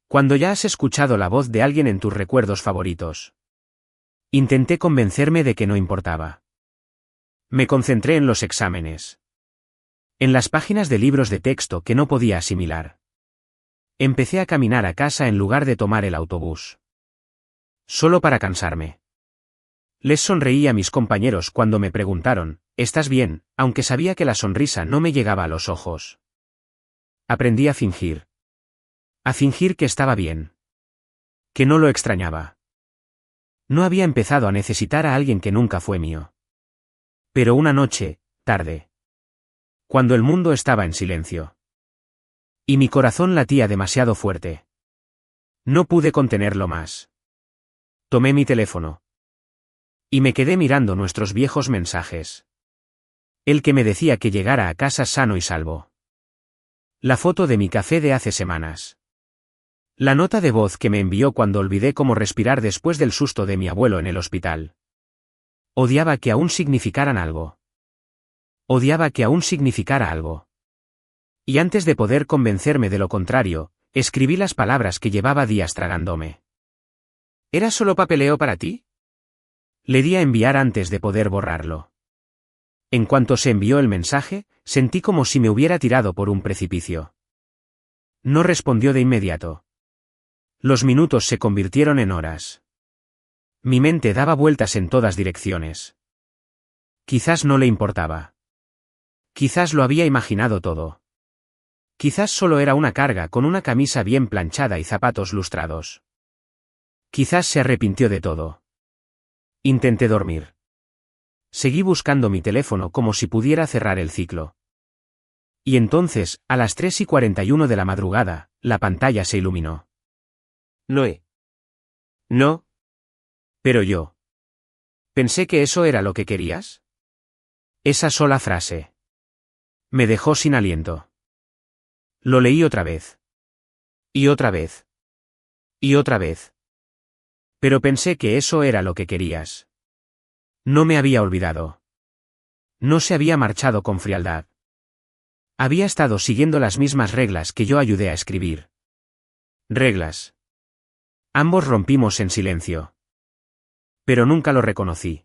Cuando ya has escuchado la voz de alguien en tus recuerdos favoritos. Intenté convencerme de que no importaba. Me concentré en los exámenes. En las páginas de libros de texto que no podía asimilar. Empecé a caminar a casa en lugar de tomar el autobús. Solo para cansarme. Les sonreí a mis compañeros cuando me preguntaron, ¿estás bien?, aunque sabía que la sonrisa no me llegaba a los ojos. Aprendí a fingir. A fingir que estaba bien. Que no lo extrañaba. No había empezado a necesitar a alguien que nunca fue mío. Pero una noche, tarde. Cuando el mundo estaba en silencio. Y mi corazón latía demasiado fuerte. No pude contenerlo más. Tomé mi teléfono. Y me quedé mirando nuestros viejos mensajes. El que me decía que llegara a casa sano y salvo. La foto de mi café de hace semanas. La nota de voz que me envió cuando olvidé cómo respirar después del susto de mi abuelo en el hospital. Odiaba que aún significaran algo. Odiaba que aún significara algo. Y antes de poder convencerme de lo contrario, escribí las palabras que llevaba días tragándome. ¿Era solo papeleo para ti? Le di a enviar antes de poder borrarlo. En cuanto se envió el mensaje, sentí como si me hubiera tirado por un precipicio. No respondió de inmediato. Los minutos se convirtieron en horas. Mi mente daba vueltas en todas direcciones. Quizás no le importaba. Quizás lo había imaginado todo. Quizás solo era una carga con una camisa bien planchada y zapatos lustrados. Quizás se arrepintió de todo. Intenté dormir. Seguí buscando mi teléfono como si pudiera cerrar el ciclo. Y entonces, a las 3:41 de la madrugada, la pantalla se iluminó. Noé. No. Pero yo. Pensé que eso era lo que querías. Esa sola frase. Me dejó sin aliento. Lo leí otra vez. Y otra vez. Y otra vez. Pero pensé que eso era lo que querías. No me había olvidado. No se había marchado con frialdad. Había estado siguiendo las mismas reglas que yo ayudé a escribir. Reglas. Ambos rompimos en silencio. Pero nunca lo reconocí.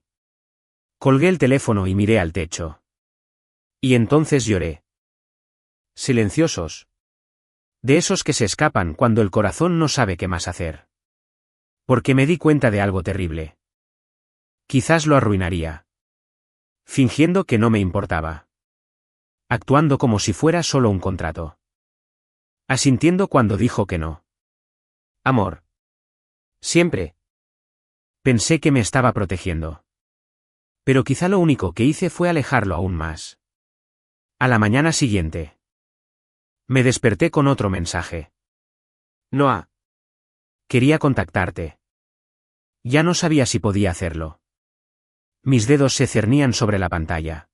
Colgué el teléfono y miré al techo. Y entonces lloré. Silenciosos. De esos que se escapan cuando el corazón no sabe qué más hacer. Porque me di cuenta de algo terrible. Quizás lo arruinaría. Fingiendo que no me importaba. Actuando como si fuera solo un contrato. Asintiendo cuando dijo que no. Amor. Siempre. Pensé que me estaba protegiendo. Pero quizá lo único que hice fue alejarlo aún más. A la mañana siguiente. Me desperté con otro mensaje. Noah. Quería contactarte. Ya no sabía si podía hacerlo. Mis dedos se cernían sobre la pantalla.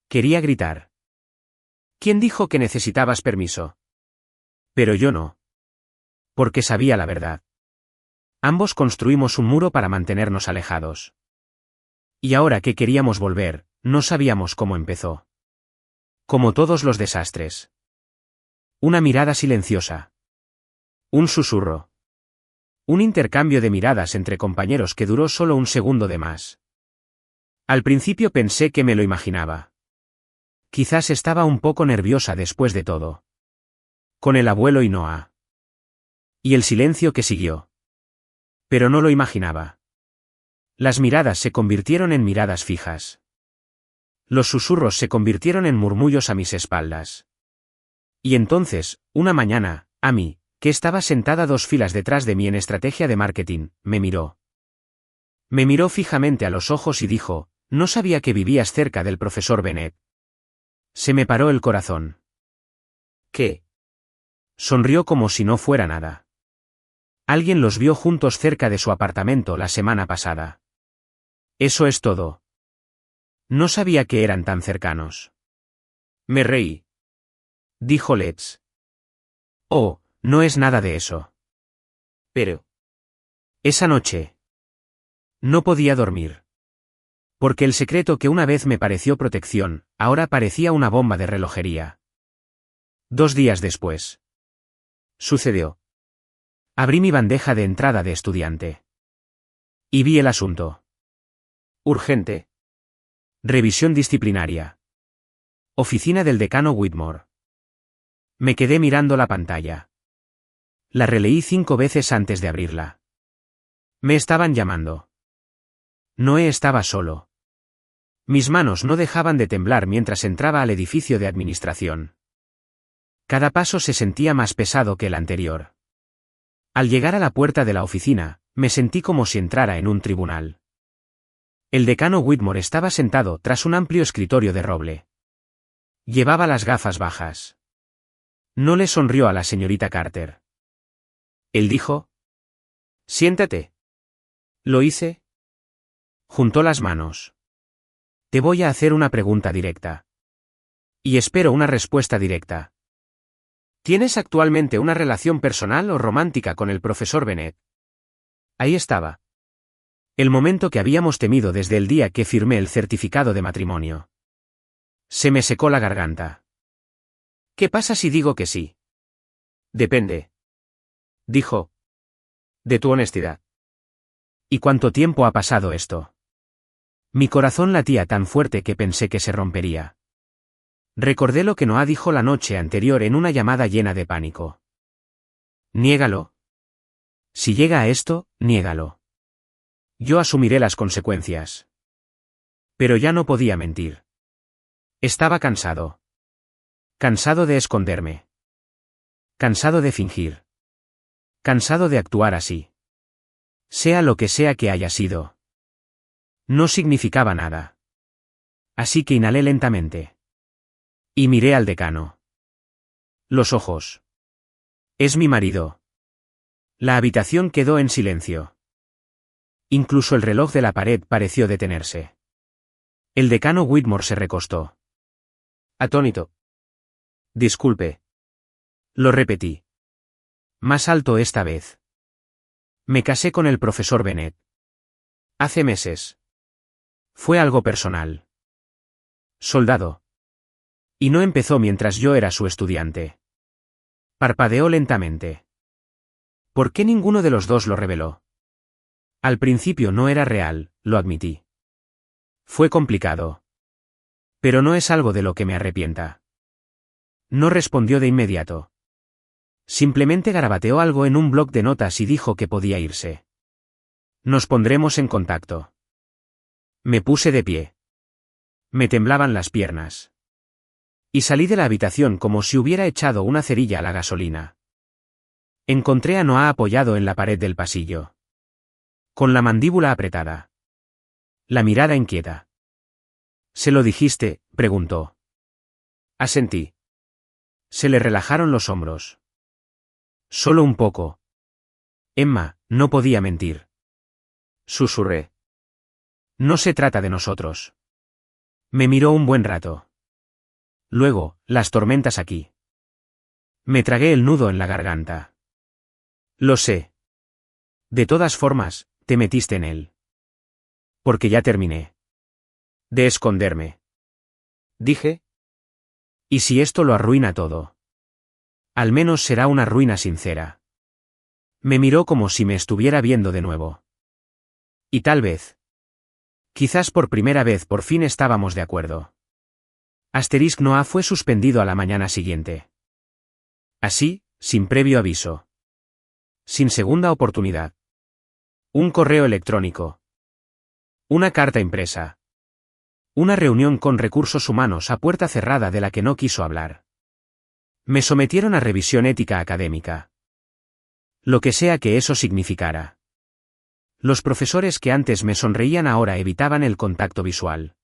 Quería gritar. ¿Quién dijo que necesitabas permiso? Pero yo no. Porque sabía la verdad. Ambos construimos un muro para mantenernos alejados. Y ahora que queríamos volver, no sabíamos cómo empezó. Como todos los desastres. Una mirada silenciosa. Un susurro. Un intercambio de miradas entre compañeros que duró solo un segundo de más. Al principio pensé que me lo imaginaba. Quizás estaba un poco nerviosa después de todo. Con el abuelo y Noah. Y el silencio que siguió. Pero no lo imaginaba. Las miradas se convirtieron en miradas fijas. Los susurros se convirtieron en murmullos a mis espaldas. Y entonces, una mañana, Amy, que estaba sentada 2 filas detrás de mí en estrategia de marketing, me miró. Me miró fijamente a los ojos y dijo, no sabía que vivías cerca del profesor Bennett. Se me paró el corazón. ¿Qué? Sonrió como si no fuera nada. Alguien los vio juntos cerca de su apartamento la semana pasada. Eso es todo. No sabía que eran tan cercanos. Me reí. Dijo Letts. Oh, no es nada de eso. Pero. Esa noche. No podía dormir. Porque el secreto que una vez me pareció protección, ahora parecía una bomba de relojería. 2 días después. Sucedió. Abrí mi bandeja de entrada de estudiante. Y vi el asunto. Urgente. Revisión disciplinaria. Oficina del decano Whitmore. Me quedé mirando la pantalla. La releí 5 veces antes de abrirla. Me estaban llamando. Noé estaba solo. Mis manos no dejaban de temblar mientras entraba al edificio de administración. Cada paso se sentía más pesado que el anterior. Al llegar a la puerta de la oficina, me sentí como si entrara en un tribunal. El decano Whitmore estaba sentado tras un amplio escritorio de roble. Llevaba las gafas bajas. No le sonrió a la señorita Carter. Él dijo: «Siéntate». Lo hice. Juntó las manos. Te voy a hacer una pregunta directa. Y espero una respuesta directa. ¿Tienes actualmente una relación personal o romántica con el profesor Bennett? Ahí estaba. El momento que habíamos temido desde el día que firmé el certificado de matrimonio. Se me secó la garganta. ¿Qué pasa si digo que sí? Depende. Dijo. De tu honestidad. ¿Y cuánto tiempo ha pasado esto? Mi corazón latía tan fuerte que pensé que se rompería. Recordé lo que Noah dijo la noche anterior en una llamada llena de pánico. Niégalo. Si llega a esto, niégalo. Yo asumiré las consecuencias. Pero ya no podía mentir. Estaba cansado. Cansado de esconderme. Cansado de fingir. Cansado de actuar así. Sea lo que sea que haya sido. No significaba nada. Así que inhalé lentamente. Y miré al decano. Los ojos. Es mi marido. La habitación quedó en silencio. Incluso el reloj de la pared pareció detenerse. El decano Whitmore se recostó. Atónito. Disculpe. Lo repetí. Más alto esta vez. Me casé con el profesor Bennett. Hace meses. Fue algo personal. Soldado. Y no empezó mientras yo era su estudiante. Parpadeó lentamente. ¿Por qué ninguno de los dos lo reveló? Al principio no era real, lo admití. Fue complicado. Pero no es algo de lo que me arrepienta. No respondió de inmediato. Simplemente garabateó algo en un bloc de notas y dijo que podía irse. Nos pondremos en contacto. Me puse de pie. Me temblaban las piernas. Y salí de la habitación como si hubiera echado una cerilla a la gasolina. Encontré a Noah apoyado en la pared del pasillo. Con la mandíbula apretada. La mirada inquieta. ¿Se lo dijiste?, preguntó. Asentí. Se le relajaron los hombros. Solo un poco. Emma, no podía mentir. Susurré. No se trata de nosotros. Me miró un buen rato. Luego, las tormentas aquí. Me tragué el nudo en la garganta. Lo sé. De todas formas, te metiste en él. Porque ya terminé. De esconderme. Dije. ¿Y si esto lo arruina todo? Al menos será una ruina sincera. Me miró como si me estuviera viendo de nuevo. Y tal vez. Quizás por primera vez por fin estábamos de acuerdo. Asterisk Noah fue suspendido a la mañana siguiente. Así, sin previo aviso. Sin segunda oportunidad. Un correo electrónico. Una carta impresa. Una reunión con recursos humanos a puerta cerrada de la que no quiso hablar. Me sometieron a revisión ética académica. Lo que sea que eso significara. Los profesores que antes me sonreían ahora evitaban el contacto visual.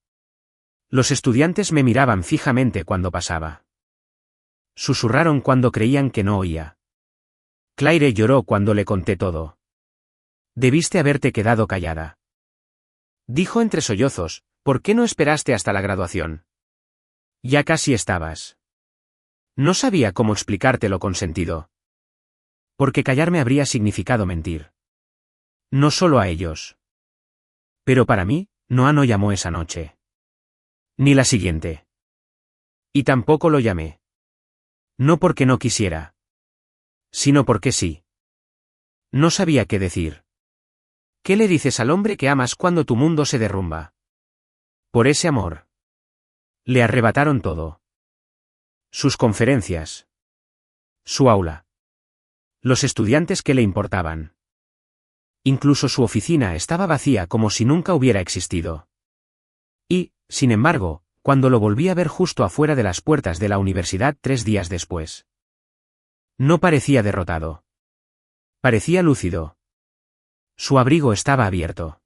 Los estudiantes me miraban fijamente cuando pasaba. Susurraron cuando creían que no oía. Claire lloró cuando le conté todo. Debiste haberte quedado callada. Dijo entre sollozos, ¿por qué no esperaste hasta la graduación? Ya casi estabas. No sabía cómo explicártelo con sentido. Porque callarme habría significado mentir. No solo a ellos. Pero para mí, Noah no llamó esa noche. Ni la siguiente. Y tampoco lo llamé. No porque no quisiera. Sino porque sí. No sabía qué decir. ¿Qué le dices al hombre que amas cuando tu mundo se derrumba? Por ese amor. Le arrebataron todo. Sus conferencias. Su aula. Los estudiantes que le importaban. Incluso su oficina estaba vacía como si nunca hubiera existido. Y, sin embargo, cuando lo volví a ver justo afuera de las puertas de la universidad 3 días después. No parecía derrotado. Parecía lúcido. Su abrigo estaba abierto.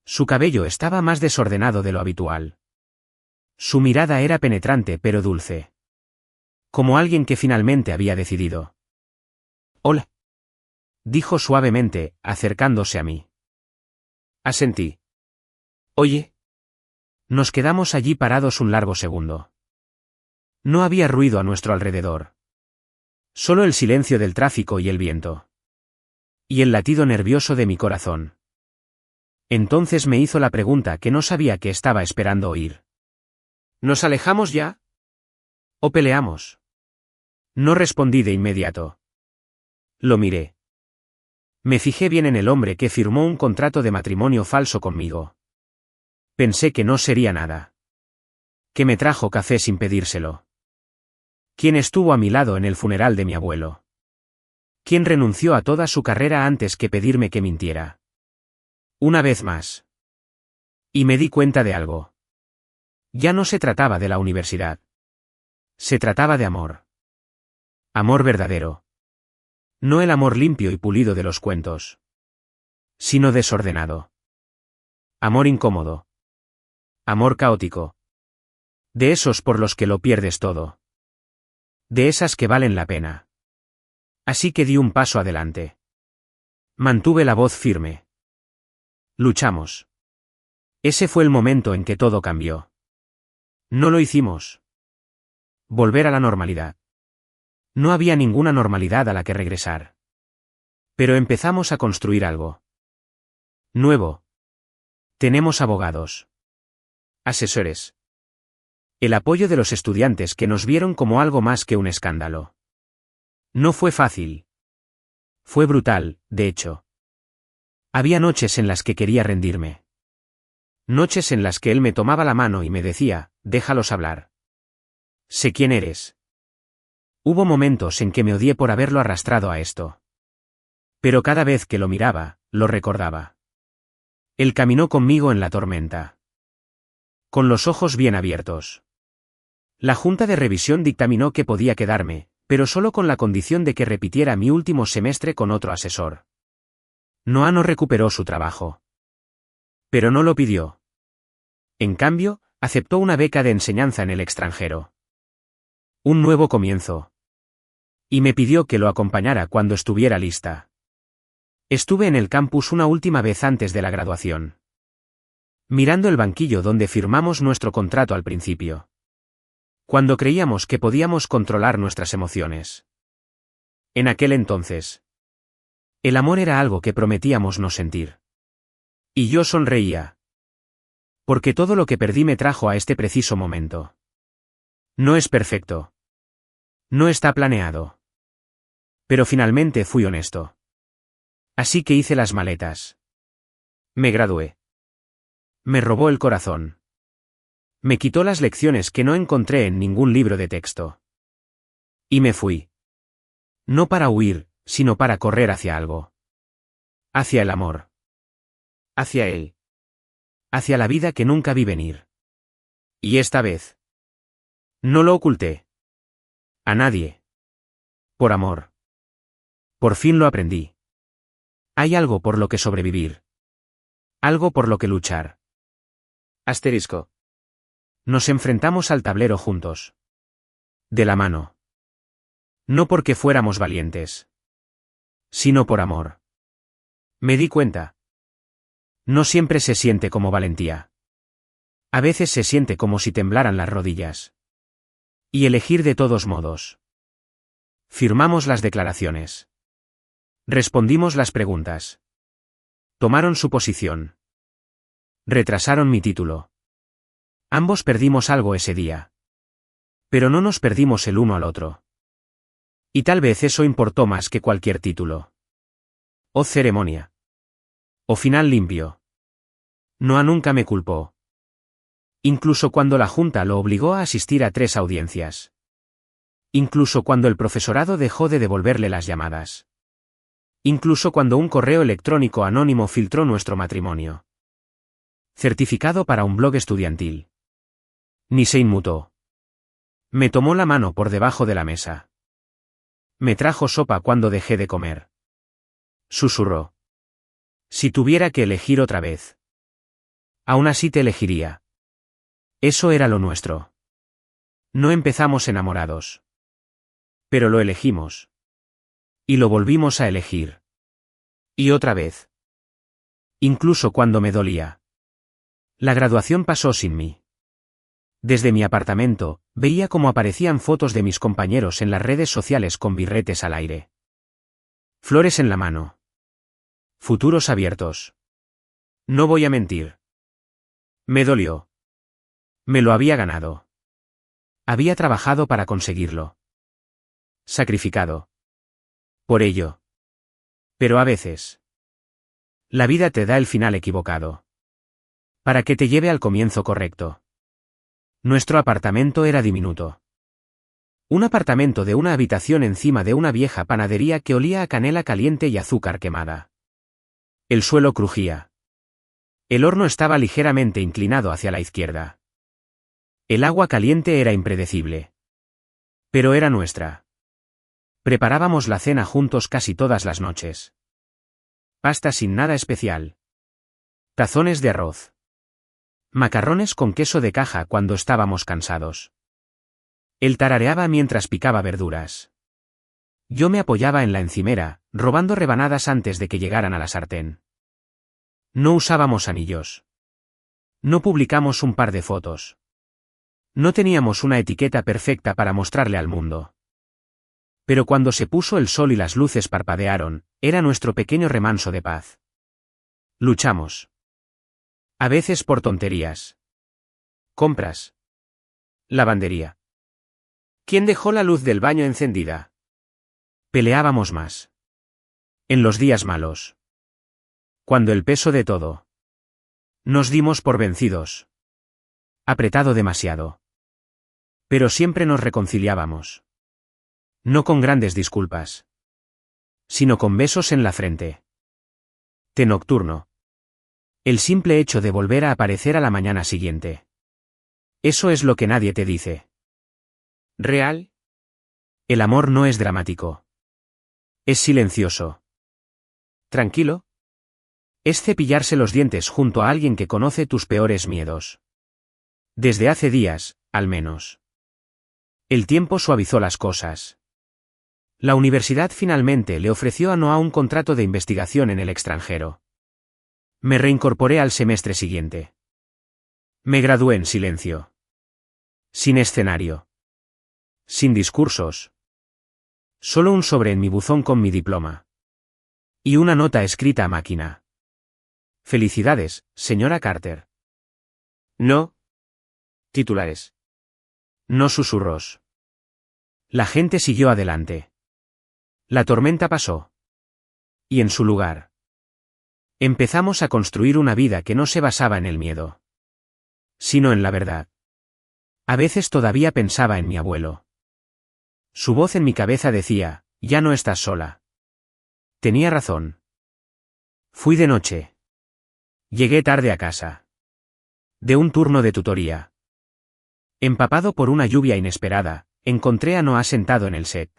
Su cabello estaba más desordenado de lo habitual. Su mirada era penetrante pero dulce. Como alguien que finalmente había decidido. Hola. Dijo suavemente, acercándose a mí. Asentí. Oye. Nos quedamos allí parados un largo segundo. No había ruido a nuestro alrededor. Solo el silencio del tráfico y el viento. Y el latido nervioso de mi corazón. Entonces me hizo la pregunta que no sabía que estaba esperando oír. ¿Nos alejamos ya? ¿O peleamos? No respondí de inmediato. Lo miré. Me fijé bien en el hombre que firmó un contrato de matrimonio falso conmigo. Pensé que no sería nada. Que me trajo café sin pedírselo. ¿Quién estuvo a mi lado en el funeral de mi abuelo? ¿Quién renunció a toda su carrera antes que pedirme que mintiera? Una vez más. Y me di cuenta de algo. Ya no se trataba de la universidad. Se trataba de amor. Amor verdadero. No el amor limpio y pulido de los cuentos. Sino desordenado. Amor incómodo. Amor caótico. De esos por los que lo pierdes todo. De esas que valen la pena. Así que di un paso adelante. Mantuve la voz firme. Luchamos. Ese fue el momento en que todo cambió. No lo hicimos. Volver a la normalidad. No había ninguna normalidad a la que regresar. Pero empezamos a construir algo. Nuevo. Tenemos abogados. Asesores. El apoyo de los estudiantes que nos vieron como algo más que un escándalo. No fue fácil. Fue brutal, de hecho. Había noches en las que quería rendirme. Noches en las que él me tomaba la mano y me decía, déjalos hablar. Sé quién eres. Hubo momentos en que me odié por haberlo arrastrado a esto. Pero cada vez que lo miraba, lo recordaba. Él caminó conmigo en la tormenta. Con los ojos bien abiertos. La Junta de Revisión dictaminó que podía quedarme, pero solo con la condición de que repitiera mi último semestre con otro asesor. Noah no recuperó su trabajo. Pero no lo pidió. En cambio, aceptó una beca de enseñanza en el extranjero. Un nuevo comienzo. Y me pidió que lo acompañara cuando estuviera lista. Estuve en el campus una última vez antes de la graduación. Mirando el banquillo donde firmamos nuestro contrato al principio. Cuando creíamos que podíamos controlar nuestras emociones. En aquel entonces. El amor era algo que prometíamos no sentir. Y yo sonreía. Porque todo lo que perdí me trajo a este preciso momento. No es perfecto. No está planeado. Pero finalmente fui honesto. Así que hice las maletas. Me gradué. Me robó el corazón. Me quitó las lecciones que no encontré en ningún libro de texto. Y me fui. No para huir, sino para correr hacia algo. Hacia el amor. Hacia él. Hacia la vida que nunca vi venir. Y esta vez. No lo oculté. A nadie. Por amor. Por fin lo aprendí. Hay algo por lo que sobrevivir. Algo por lo que luchar. Asterisco. Nos enfrentamos al tablero juntos. De la mano. No porque fuéramos valientes. Sino por amor. Me di cuenta. No siempre se siente como valentía. A veces se siente como si temblaran las rodillas. Y elegir de todos modos. Firmamos las declaraciones. Respondimos las preguntas. Tomaron su posición. Retrasaron mi título. Ambos perdimos algo ese día. Pero no nos perdimos el uno al otro. Y tal vez eso importó más que cualquier título. O ceremonia. O final limpio. Noah nunca me culpó. Incluso cuando la Junta lo obligó a asistir a 3 audiencias. Incluso cuando el profesorado dejó de devolverle las llamadas. Incluso cuando un correo electrónico anónimo filtró nuestro matrimonio. Certificado para un blog estudiantil. Ni se inmutó. Me tomó la mano por debajo de la mesa. Me trajo sopa cuando dejé de comer. Susurró. Si tuviera que elegir otra vez. Aún así te elegiría. Eso era lo nuestro. No empezamos enamorados. Pero lo elegimos. Y lo volvimos a elegir. Y otra vez. Incluso cuando me dolía. La graduación pasó sin mí. Desde mi apartamento, veía cómo aparecían fotos de mis compañeros en las redes sociales con birretes al aire. Flores en la mano. Futuros abiertos. No voy a mentir. Me dolió. Me lo había ganado. Había trabajado para conseguirlo. Sacrificado. Por ello. Pero a veces. La vida te da el final equivocado. Para que te lleve al comienzo correcto. Nuestro apartamento era diminuto. Un apartamento de una habitación encima de una vieja panadería que olía a canela caliente y azúcar quemada. El suelo crujía. El horno estaba ligeramente inclinado hacia la izquierda. El agua caliente era impredecible. Pero era nuestra. Preparábamos la cena juntos casi todas las noches. Pasta sin nada especial. Tazones de arroz. Macarrones con queso de caja cuando estábamos cansados. Él tarareaba mientras picaba verduras. Yo me apoyaba en la encimera, robando rebanadas antes de que llegaran a la sartén. No usábamos anillos. No publicamos un par de fotos. No teníamos una etiqueta perfecta para mostrarle al mundo. Pero cuando se puso el sol y las luces parpadearon, era nuestro pequeño remanso de paz. Luchamos. A veces por tonterías. Compras. Lavandería. ¿Quién dejó la luz del baño encendida? Peleábamos más. En los días malos. Cuando el peso de todo. Nos dimos por vencidos. Apretado demasiado. Pero siempre nos reconciliábamos. No con grandes disculpas. Sino con besos en la frente. Té nocturno. El simple hecho de volver a aparecer a la mañana siguiente. Eso es lo que nadie te dice. ¿Real? El amor no es dramático. Es silencioso. ¿Tranquilo? Es cepillarse los dientes junto a alguien que conoce tus peores miedos. Desde hace días, al menos. El tiempo suavizó las cosas. La universidad finalmente le ofreció a Noah un contrato de investigación en el extranjero. Me reincorporé al semestre siguiente. Me gradué en silencio. Sin escenario. Sin discursos. Solo un sobre en mi buzón con mi diploma. Y una nota escrita a máquina. Felicidades, señora Carter. No. Titulares. No susurros. La gente siguió adelante. La tormenta pasó. Y en su lugar. Empezamos a construir una vida que no se basaba en el miedo. Sino en la verdad. A veces todavía pensaba en mi abuelo. Su voz en mi cabeza decía, ya no estás sola. Tenía razón. Fui de noche. Llegué tarde a casa. De un turno de tutoría. Empapado por una lluvia inesperada, encontré a Noah sentado en el set.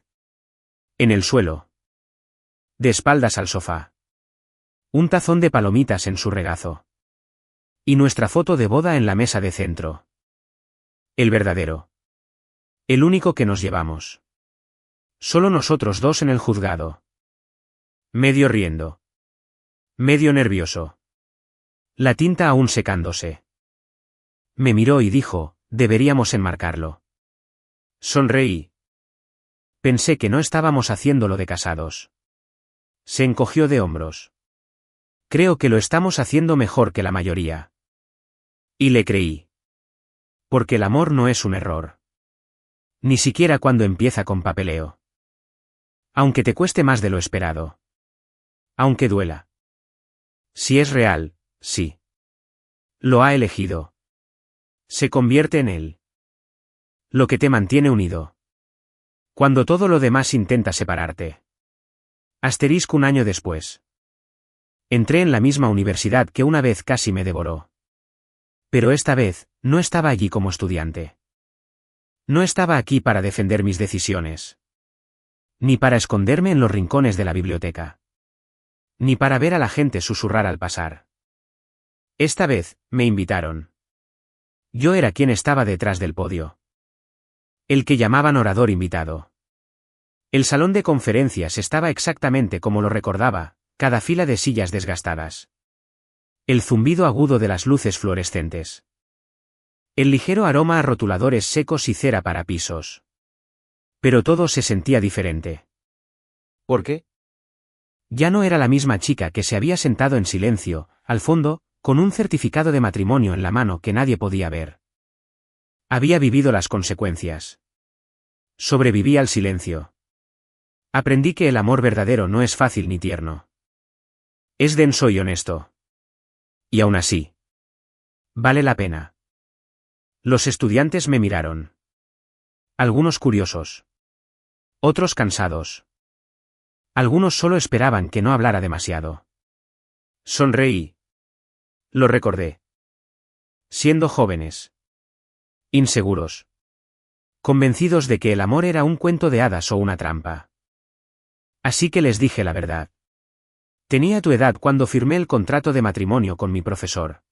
En el suelo. De espaldas al sofá. Un tazón de palomitas en su regazo. Y nuestra foto de boda en la mesa de centro. El verdadero. El único que nos llevamos. Solo nosotros dos en el juzgado. Medio riendo. Medio nervioso. La tinta aún secándose. Me miró y dijo, deberíamos enmarcarlo. Sonreí. Pensé que no estábamos haciéndolo de casados. Se encogió de hombros. Creo que lo estamos haciendo mejor que la mayoría. Y le creí. Porque el amor no es un error. Ni siquiera cuando empieza con papeleo. Aunque te cueste más de lo esperado. Aunque duela. Si es real, sí. Lo ha elegido. Se convierte en él. Lo que te mantiene unido. Cuando todo lo demás intenta separarte. Asterisco un año después. Entré en la misma universidad que una vez casi me devoró. Pero esta vez, no estaba allí como estudiante. No estaba aquí para defender mis decisiones. Ni para esconderme en los rincones de la biblioteca. Ni para ver a la gente susurrar al pasar. Esta vez, me invitaron. Yo era quien estaba detrás del podio. El que llamaban orador invitado. El salón de conferencias estaba exactamente como lo recordaba, cada fila de sillas desgastadas. El zumbido agudo de las luces fluorescentes. El ligero aroma a rotuladores secos y cera para pisos. Pero todo se sentía diferente. ¿Por qué? Ya no era la misma chica que se había sentado en silencio, al fondo, con un certificado de matrimonio en la mano que nadie podía ver. Había vivido las consecuencias. Sobreviví al silencio. Aprendí que el amor verdadero no es fácil ni tierno. Es denso y honesto. Y aún así. Vale la pena. Los estudiantes me miraron. Algunos curiosos. Otros cansados. Algunos solo esperaban que no hablara demasiado. Sonreí. Lo recordé. Siendo jóvenes. Inseguros. Convencidos de que el amor era un cuento de hadas o una trampa. Así que les dije la verdad. Tenía tu edad cuando firmé el contrato de matrimonio con mi profesor.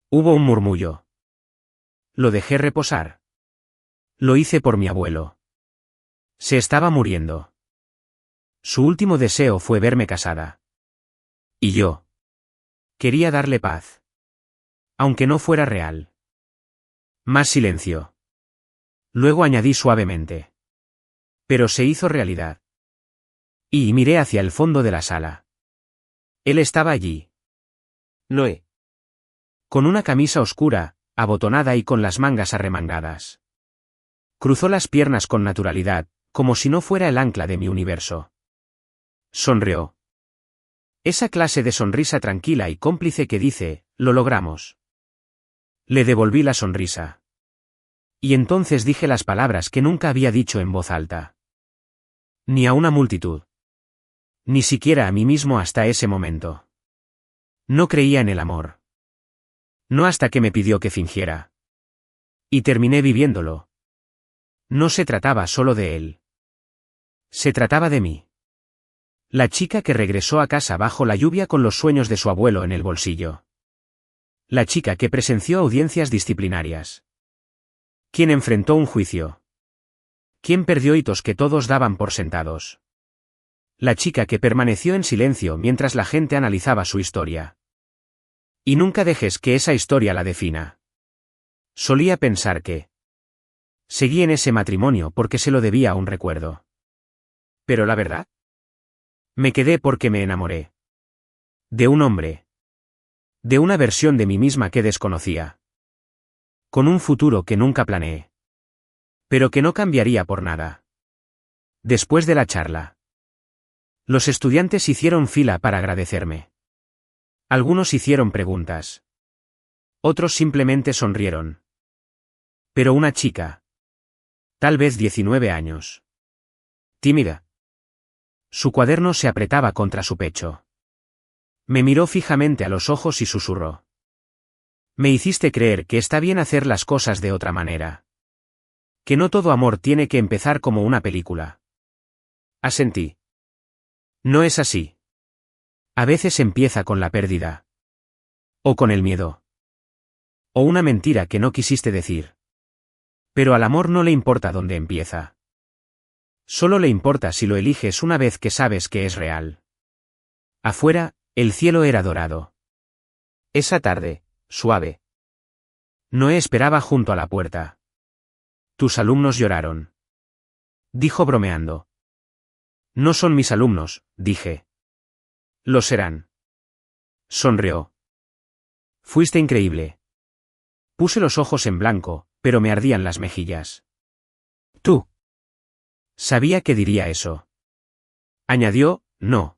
Hubo un murmullo. Lo dejé reposar. Lo hice por mi abuelo. Se estaba muriendo. Su último deseo fue verme casada. Y yo. Quería darle paz. Aunque no fuera real. Más silencio. Luego añadí suavemente. Pero se hizo realidad. Y miré hacia el fondo de la sala. Él estaba allí. Noé. Con una camisa oscura, abotonada y con las mangas arremangadas. Cruzó las piernas con naturalidad, como si no fuera el ancla de mi universo. Sonrió. Esa clase de sonrisa tranquila y cómplice que dice, lo logramos. Le devolví la sonrisa. Y entonces dije las palabras que nunca había dicho en voz alta. Ni a una multitud. Ni siquiera a mí mismo hasta ese momento. No creía en el amor. No hasta que me pidió que fingiera. Y terminé viviéndolo. No se trataba solo de él. Se trataba de mí. La chica que regresó a casa bajo la lluvia con los sueños de su abuelo en el bolsillo. La chica que presenció audiencias disciplinarias. Quien enfrentó un juicio. Quien perdió hitos que todos daban por sentados. La chica que permaneció en silencio mientras la gente analizaba su historia. Y nunca dejes que esa historia la defina. Solía pensar que seguí en ese matrimonio porque se lo debía a un recuerdo. Pero la verdad, me quedé porque me enamoré. De un hombre. De una versión de mí misma que desconocía. Con un futuro que nunca planeé. Pero que no cambiaría por nada. Después de la charla. Los estudiantes hicieron fila para agradecerme. Algunos hicieron preguntas. Otros simplemente sonrieron. Pero una chica. Tal vez 19 años. Tímida. Su cuaderno se apretaba contra su pecho. Me miró fijamente a los ojos y susurró. Me hiciste creer que está bien hacer las cosas de otra manera. Que no todo amor tiene que empezar como una película. Asentí. No es así. A veces empieza con la pérdida. O con el miedo. O una mentira que no quisiste decir. Pero al amor no le importa dónde empieza. Solo le importa si lo eliges una vez que sabes que es real. Afuera, el cielo era dorado. Esa tarde, suave. Noé esperaba junto a la puerta. Tus alumnos lloraron. Dijo bromeando. No son mis alumnos, dije. Lo serán. Sonrió. Fuiste increíble. Puse los ojos en blanco, pero me ardían las mejillas. Tú. Sabía que diría eso. Añadió, no.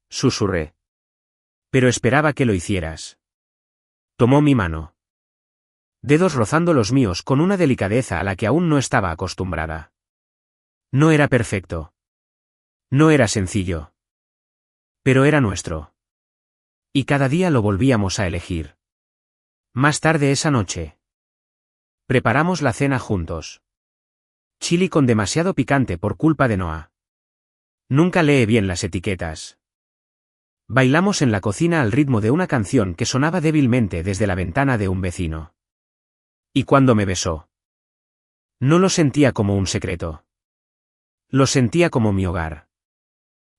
Susurré. Pero esperaba que lo hicieras. Tomó mi mano. Dedos rozando los míos con una delicadeza a la que aún no estaba acostumbrada. No era perfecto. No era sencillo. Pero era nuestro. Y cada día lo volvíamos a elegir. Más tarde esa noche. Preparamos la cena juntos. Chili con demasiado picante por culpa de Noah. Nunca lee bien las etiquetas. Bailamos en la cocina al ritmo de una canción que sonaba débilmente desde la ventana de un vecino. Y cuando me besó. No lo sentía como un secreto. Lo sentía como mi hogar.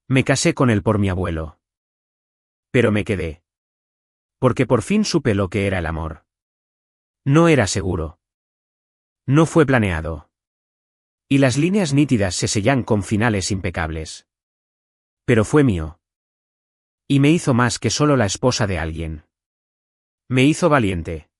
Me casé con él por mi abuelo. Pero me quedé. Porque por fin supe lo que era el amor. No era seguro. No fue planeado. Y las líneas nítidas se sellan con finales impecables. Pero fue mío. Y me hizo más que solo la esposa de alguien. Me hizo valiente.